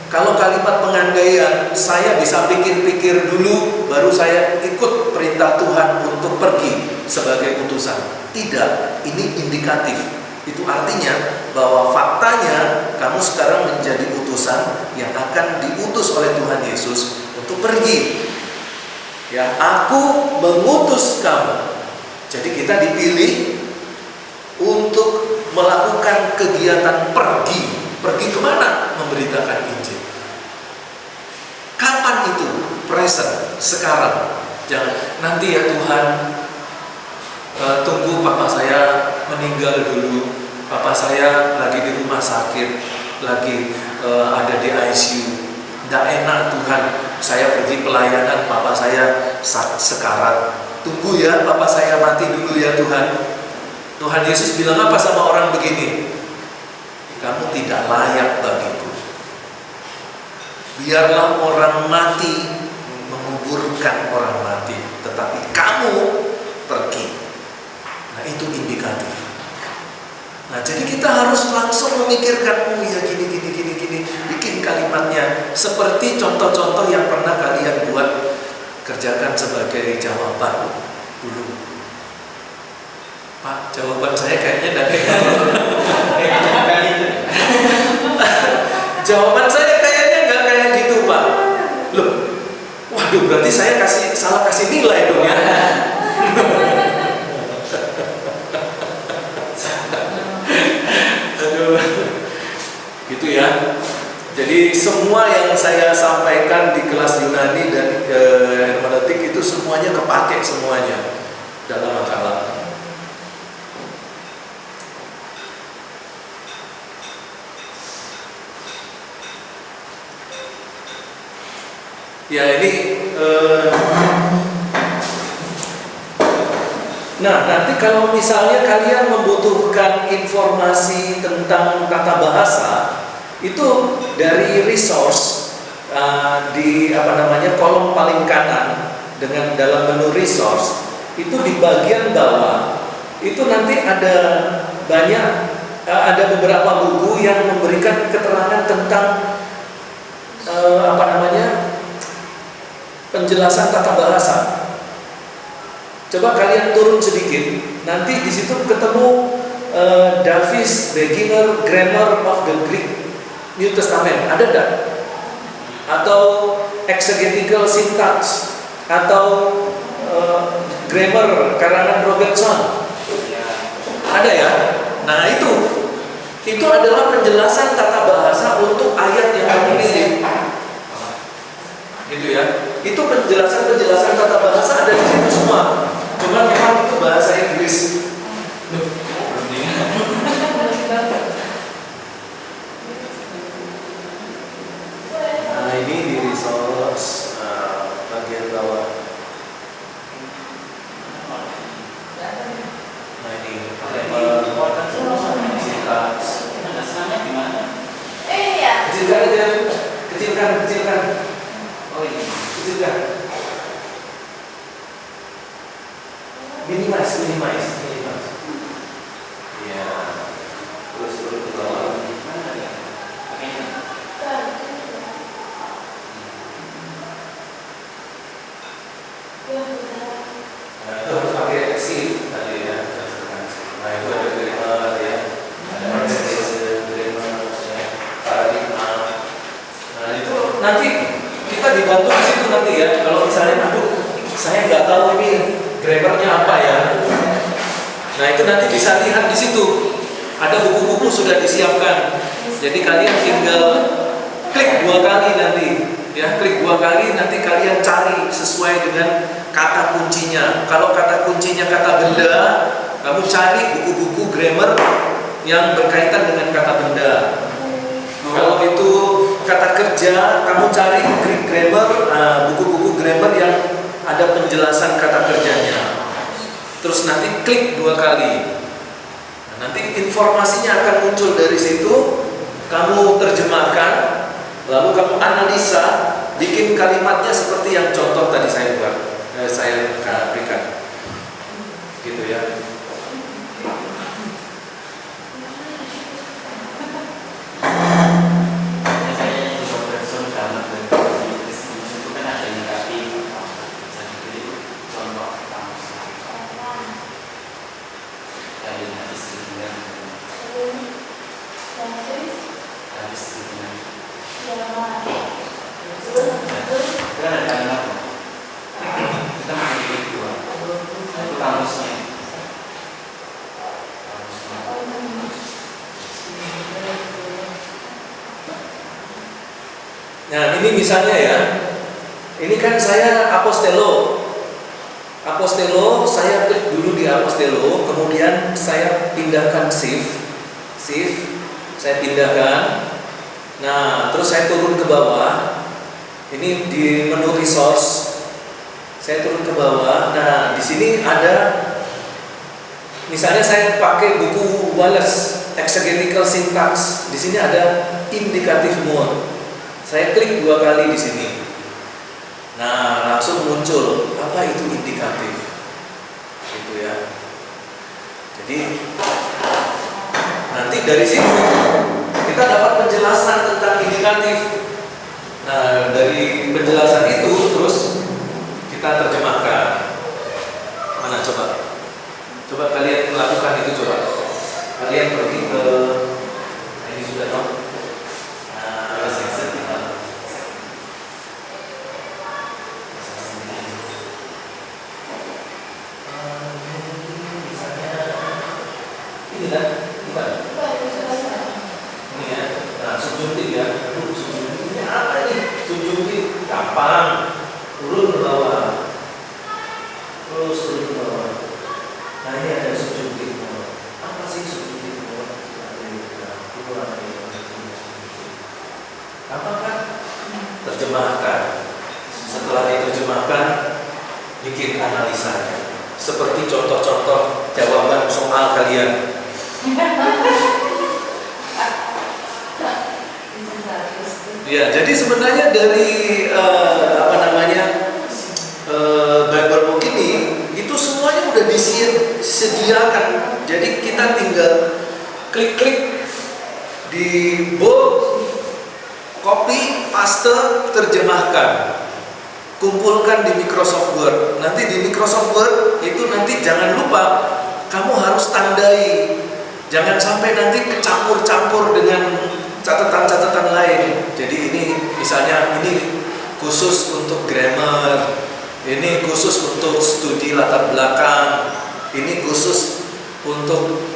Kalau kalimat pengandaian, saya bisa pikir-pikir dulu, baru saya ikut perintah Tuhan untuk pergi sebagai utusan. Tidak, ini indikatif. Itu artinya bahwa faktanya kamu sekarang menjadi utusan yang akan diutus oleh Tuhan Yesus untuk pergi. Ya, aku mengutus kamu. Jadi kita dipilih untuk melakukan kegiatan pergi. Pergi kemana? Memberitakan Injil. Kapan itu? Present, sekarang. Jangan nanti ya Tuhan, tunggu papa saya meninggal dulu. Papa saya lagi di rumah sakit, lagi ada di ICU. Nggak enak Tuhan, saya pergi pelayanan, papa saya sekarat. Tunggu ya, papa saya mati dulu ya Tuhan. Tuhan Yesus bilang apa sama orang begini? Kamu tidak layak bagiku. Biarlah orang mati menguburkan orang mati, tetapi kamu pergi. Nah, itu indikatif. Nah, jadi kita harus langsung memikirkan, oh ya gini, bikin kalimatnya seperti contoh-contoh yang pernah kalian buat, kerjakan sebagai jawaban dulu. Pak, jawaban saya kayaknya tidak kayak gitu. Jawaban saya kayaknya nggak kayak gitu, Pak. Loh, waduh, berarti saya salah kasih nilai dong ya. Aduh, gitu ya. Jadi semua yang saya sampaikan di kelas Yunani dan hermeneutik itu semuanya kepake semuanya dalam makalah. Ya ini nah nanti kalau misalnya kalian membutuhkan informasi tentang tata bahasa, itu dari resource di kolom paling kanan dengan dalam menu resource itu di bagian bawah itu nanti ada beberapa buku yang memberikan keterangan tentang penjelasan tata bahasa. Coba kalian turun sedikit, nanti di situ ketemu Davis Beginner Grammar of the Greek New Testament, ada enggak? Atau Exegetical Syntax atau Grammar karangan Robertson? Ada ya? Nah itu adalah penjelasan tata bahasa untuk ayat yang kami pilih. Gitu ya. Itu penjelasan tata bahasa ada di situ semua. Cuma memang itu bahasa Inggris. Nah, ini di resource bagian bawah. Nah, ini kecilkan. Oh ini, kecilkan. Minimize. Ya, terus turun ke bawah. Mana ya? Nah, itu harus pakai shift tadi ya. Nah, itu ada grammar ya, ada expression, grammar, ya, paradigma. Nah, itu nanti kita dibantu di situ nanti ya. Kalau misalnya, saya nggak tahu ini grammarnya apa ya. Nah, itu nanti bisa lihat di situ. Ada buku-buku sudah disiapkan. Jadi kalian tinggal klik 2 kali nanti. Ya, klik 2 kali nanti kalian cari sesuai dengan kata kuncinya. Kalau kata kuncinya kata benda, kamu cari buku-buku grammar yang berkaitan dengan kata benda. Kalau itu kata kerja, kamu cari Greek grammar, buku-buku grammar yang ada penjelasan kata kerjanya. terus nanti klik 2 kali. Nah, nanti informasinya akan muncul dari situ, kamu terjemahkan, lalu kamu analisa, bikin kalimatnya seperti yang contoh tadi saya buat, saya berikan, gitu ya. Biasanya yang di Robertson dalam dari deskripsi itu kan ada indikatif, jadi contoh kamus dari hadis dengan hadis dengan kan ada kalimat kita masih pilih 2 itu kamusnya. Nah ini misalnya ya, ini kan saya apostelo, saya klik dulu di apostelo, kemudian saya pindahkan shift, saya pindahkan. Nah terus saya turun ke bawah, ini di menu resource, saya turun ke bawah. Nah di sini ada, misalnya saya pakai buku Wallace Exegetical Syntax, di sini ada indicative mode. Saya klik 2 kali di sini. Nah, langsung muncul apa itu indikatif. Gitu ya. Jadi nanti dari situ kita dapat penjelasan tentang indikatif. Nah, dari penjelasan itu terus kita terjemahkan. Mana coba? Coba kalian melakukan itu coba. Kalian pergi ke, nah, ini sudah tahu. Ini kan, bukan? Ini ya, nah subjuntif ya. Subjuntif ini apa nih? Subjuntif gampang, turun ke bawah, terus turun ke bawah. Nah ini ada subjuntif. Apa sih subjuntif? Gampang kan? Terjemahkan. Setelah diterjemahkan, bikin analisanya. Seperti contoh-contoh jawaban soal kalian. Ya, jadi sebenarnya dari Bible Book ini itu semuanya udah disediakan. Jadi kita tinggal klik-klik di bold, copy, paste, terjemahkan, kumpulkan di Microsoft Word. Nanti di Microsoft Word itu nanti jangan lupa kamu harus tandai. Jangan sampai nanti kecampur-campur dengan catatan-catatan lain. Jadi ini misalnya ini khusus untuk grammar, ini khusus untuk studi latar belakang, ini khusus untuk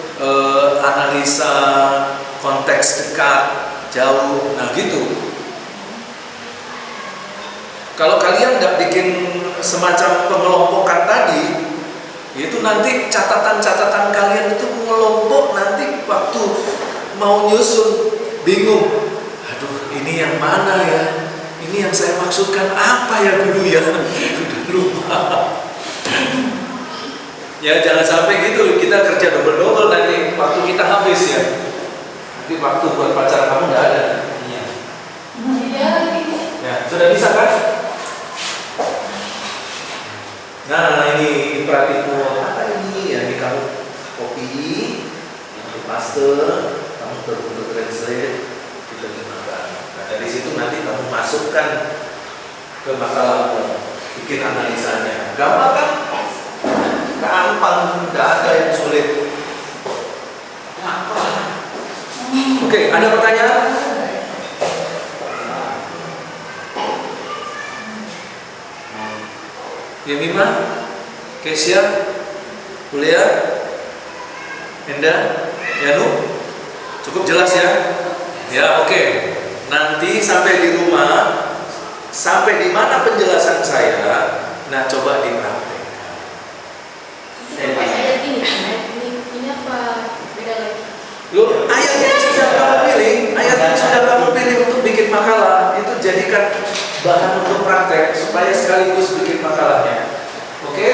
analisa konteks dekat, jauh, nah gitu. Kalau kalian nggak bikin semacam pengelompokan tadi, itu nanti catatan-catatan kalian itu mengelompok, nanti waktu mau nyusun bingung. Aduh, ini yang mana ya? Ini yang saya maksudkan apa ya dulu ya? Udah lupa. Ya jangan sampai gitu, kita kerja double-double nanti waktu kita habis ya. Nanti waktu buat pacar kamu nggak ada. Iya. Ya, sudah bisa kan? Nah ini imperatif mode. Apa ini? Ya ini kamu copy, kamu paste, kamu terus translate, diterjemahkan. Nah dari situ nanti kamu masukkan ke makalahmu, bikin analisanya. Gampang kan? Gampang, nggak ada yang sulit. Oke, ada pertanyaan? Yemima, Kesia, Kuliah, Enda, Yanu, cukup jelas ya? Ya oke. Nanti sampai di rumah, sampai di mana penjelasan saya, nah coba dipraktekkan. Ayat ini apa beda lagi? Loh, ayat yang sudah kamu pilih, untuk bikin makalah itu jadikan bahan untuk praktek supaya sekaligus bikin makalahnya. Oke?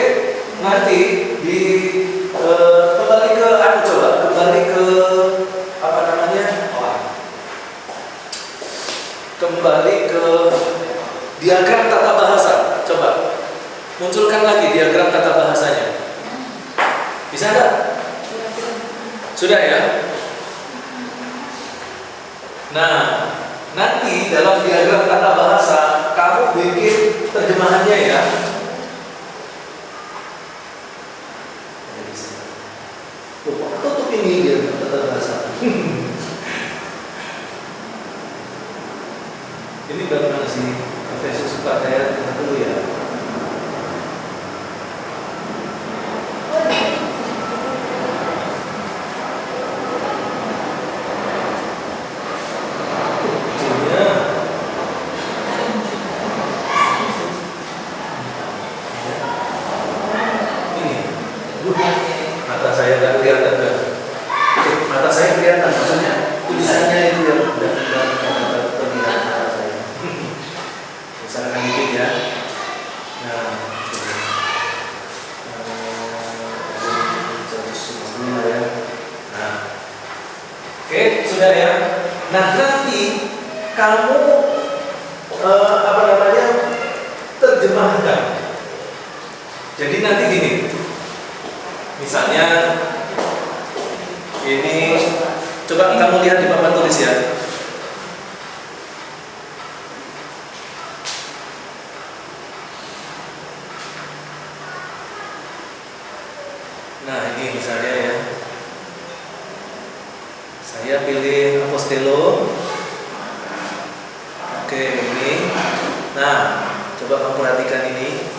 nanti di kembali ke kembali ke apa namanya? Kembali ke diagram tata bahasa. Coba munculkan lagi diagram tata bahasanya. Bisa nggak? Sudah ya? Nah, nanti dalam diagram tata bahasa kamu bikin terjemahannya ya. Tutup ini diagram tata bahasa. Ini bagaimana sih Efesus 4 ayat 40 ya? Mata saya nggak kelihatan kan? Mata saya kelihatan, maksudnya tulisannya itu yang terlihat mata saya. Usahakan dikit ya. Nah, ya. Nah, oke, sudah ya. Nah, nanti kamu apa namanya terjemahkan. Jadi nanti gini. Misalnya ini coba kamu lihat di papan tulis ya. Nah, ini misalnya ya. Saya pilih apostelo. Oke, ini. Nah, coba kamu perhatikan ini.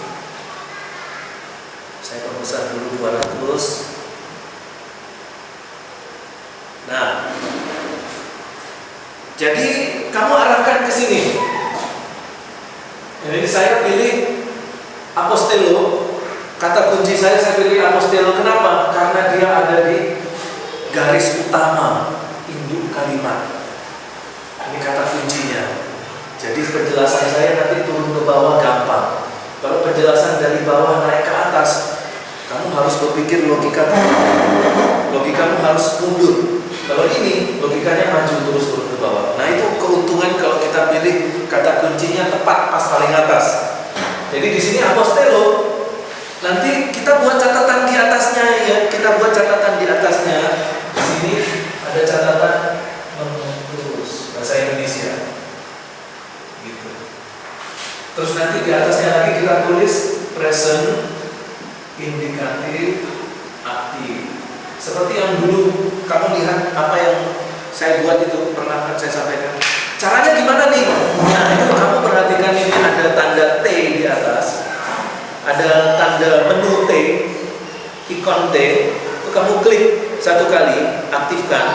Saya perbesar dulu 200. Nah, jadi kamu arahkan ke sini. Jadi saya pilih apostelo. Kata kunci saya pilih apostelo. Kenapa? Karena dia ada di garis utama induk kalimat. Ini kata kuncinya. Jadi penjelasan saya nanti turun ke bawah gampang. Kalau penjelasan dari bawah naik ke atas, kamu harus berpikir logikamu harus mundur. Kalau ini logikanya maju terus turun ke bawah. Nah, itu keuntungan kalau kita pilih kata kuncinya tepat pas paling atas. Jadi di sini apostelo. Nanti kita buat catatan di atasnya ya. Kita buat catatan di atasnya. Di sini ada catatan menulis bahasa Indonesia. Gitu. Terus nanti di atasnya lagi kita tulis present indikatif aktif. Seperti yang dulu kamu lihat apa yang saya buat itu, pernah kan saya sampaikan. Caranya gimana nih? Nah, itu kamu perhatikan ini ada tanda T di atas. Ada tanda menu T, ikon T. Itu kamu klik satu kali, aktifkan.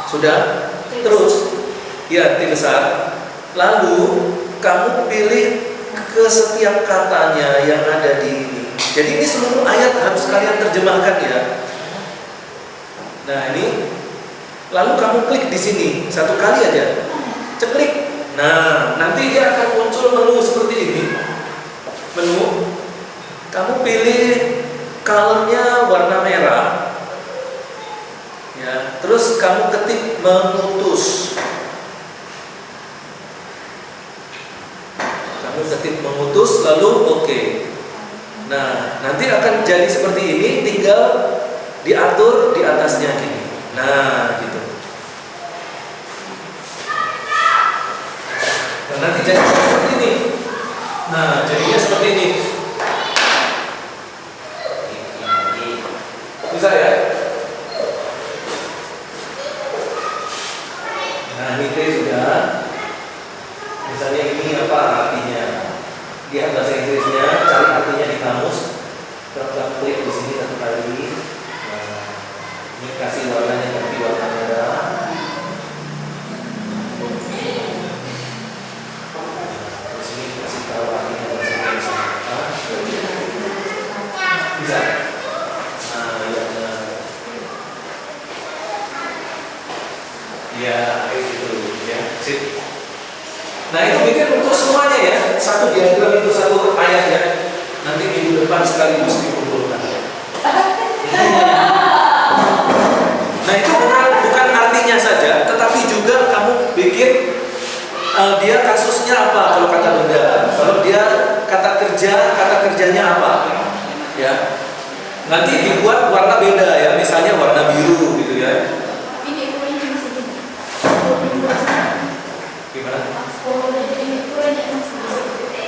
Sudah? Terus ya T besar. Lalu kamu pilih ke setiap katanya yang ada di ini. Jadi ini seluruh ayat harus kalian terjemahkan ya. Nah, ini lalu kamu klik di sini satu kali aja. Ceklik. Nah, nanti dia akan muncul menu seperti ini. Menu. Kamu pilih colornya warna merah. Ya, terus kamu ketik mengutus. Kamu ketik mengutus lalu oke. Nah, nanti akan jadi seperti ini, tinggal diatur di atasnya gini. Nah, gitu. Nah, nanti jadi seperti ini. Nah, jadinya seperti ini. Bisa ya? Nah, ini T sudah. Misalnya ini apa artinya? Lihat bahasa Inggrisnya, cari artinya di kamus. Klik di sini satu kali. Nah, ini kasih warnanya ganti warna merah. Di sini kasih tahu artinya bahasa Inggris apa. Bisa. Ya, itu ya, sip. Nah, itu bikin untuk semuanya ya. Satu diagram itu satu ayat ya. Nanti minggu depan sekaligus kerjanya apa. Ya, nanti dibuat warna beda ya, misalnya warna biru gitu ya. Ini ukurannya cuma segini. Gimana? Ini ukurannya cuma segini.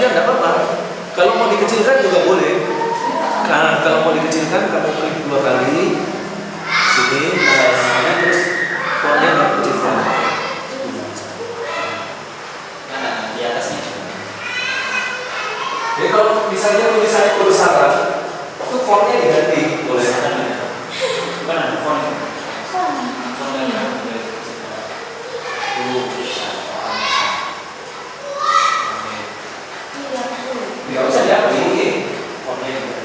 Ya nggak apa-apa. Kalau mau dikecilkan juga boleh. Nah, kalau mau dikecilkan kamu klik 2 kali sini, nah, terus fontnya nggak kecilkan. Nah, di atasnya juga. Jadi kalau misalnya tulisannya bersyarat, itu fontnya diganti boleh. Bukan ada font. Fontnya kan boleh Nggak usah diambil. fontnya diganti.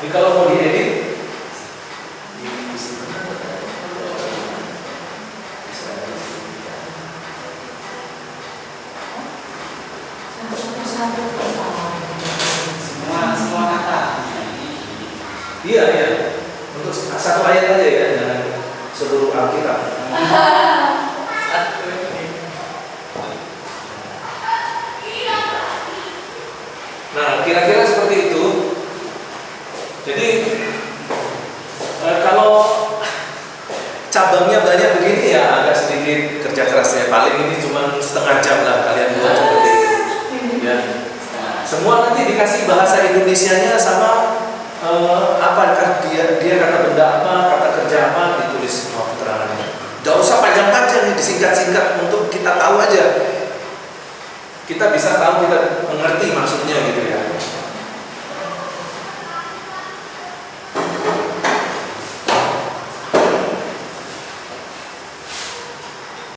Jadi kalau mau diedit, Semua kata. iya untuk satu ayat aja ya, jangan seluruh Alkitab. Nah, kira-kira seperti itu. Jadi kalau cabangnya banyak begini ya agak sedikit kerja kerasnya. Paling ini cuma setengah jam lah kalian buat seperti itu. Ya. Semua nanti dikasih bahasa Indonesianya sama apakah dia kata benda apa, kata kerja apa, ditulis semua keterangannya. Gak usah panjang-panjang, disingkat-singkat untuk kita tahu aja. Kita bisa tahu, kita mengerti maksudnya gitu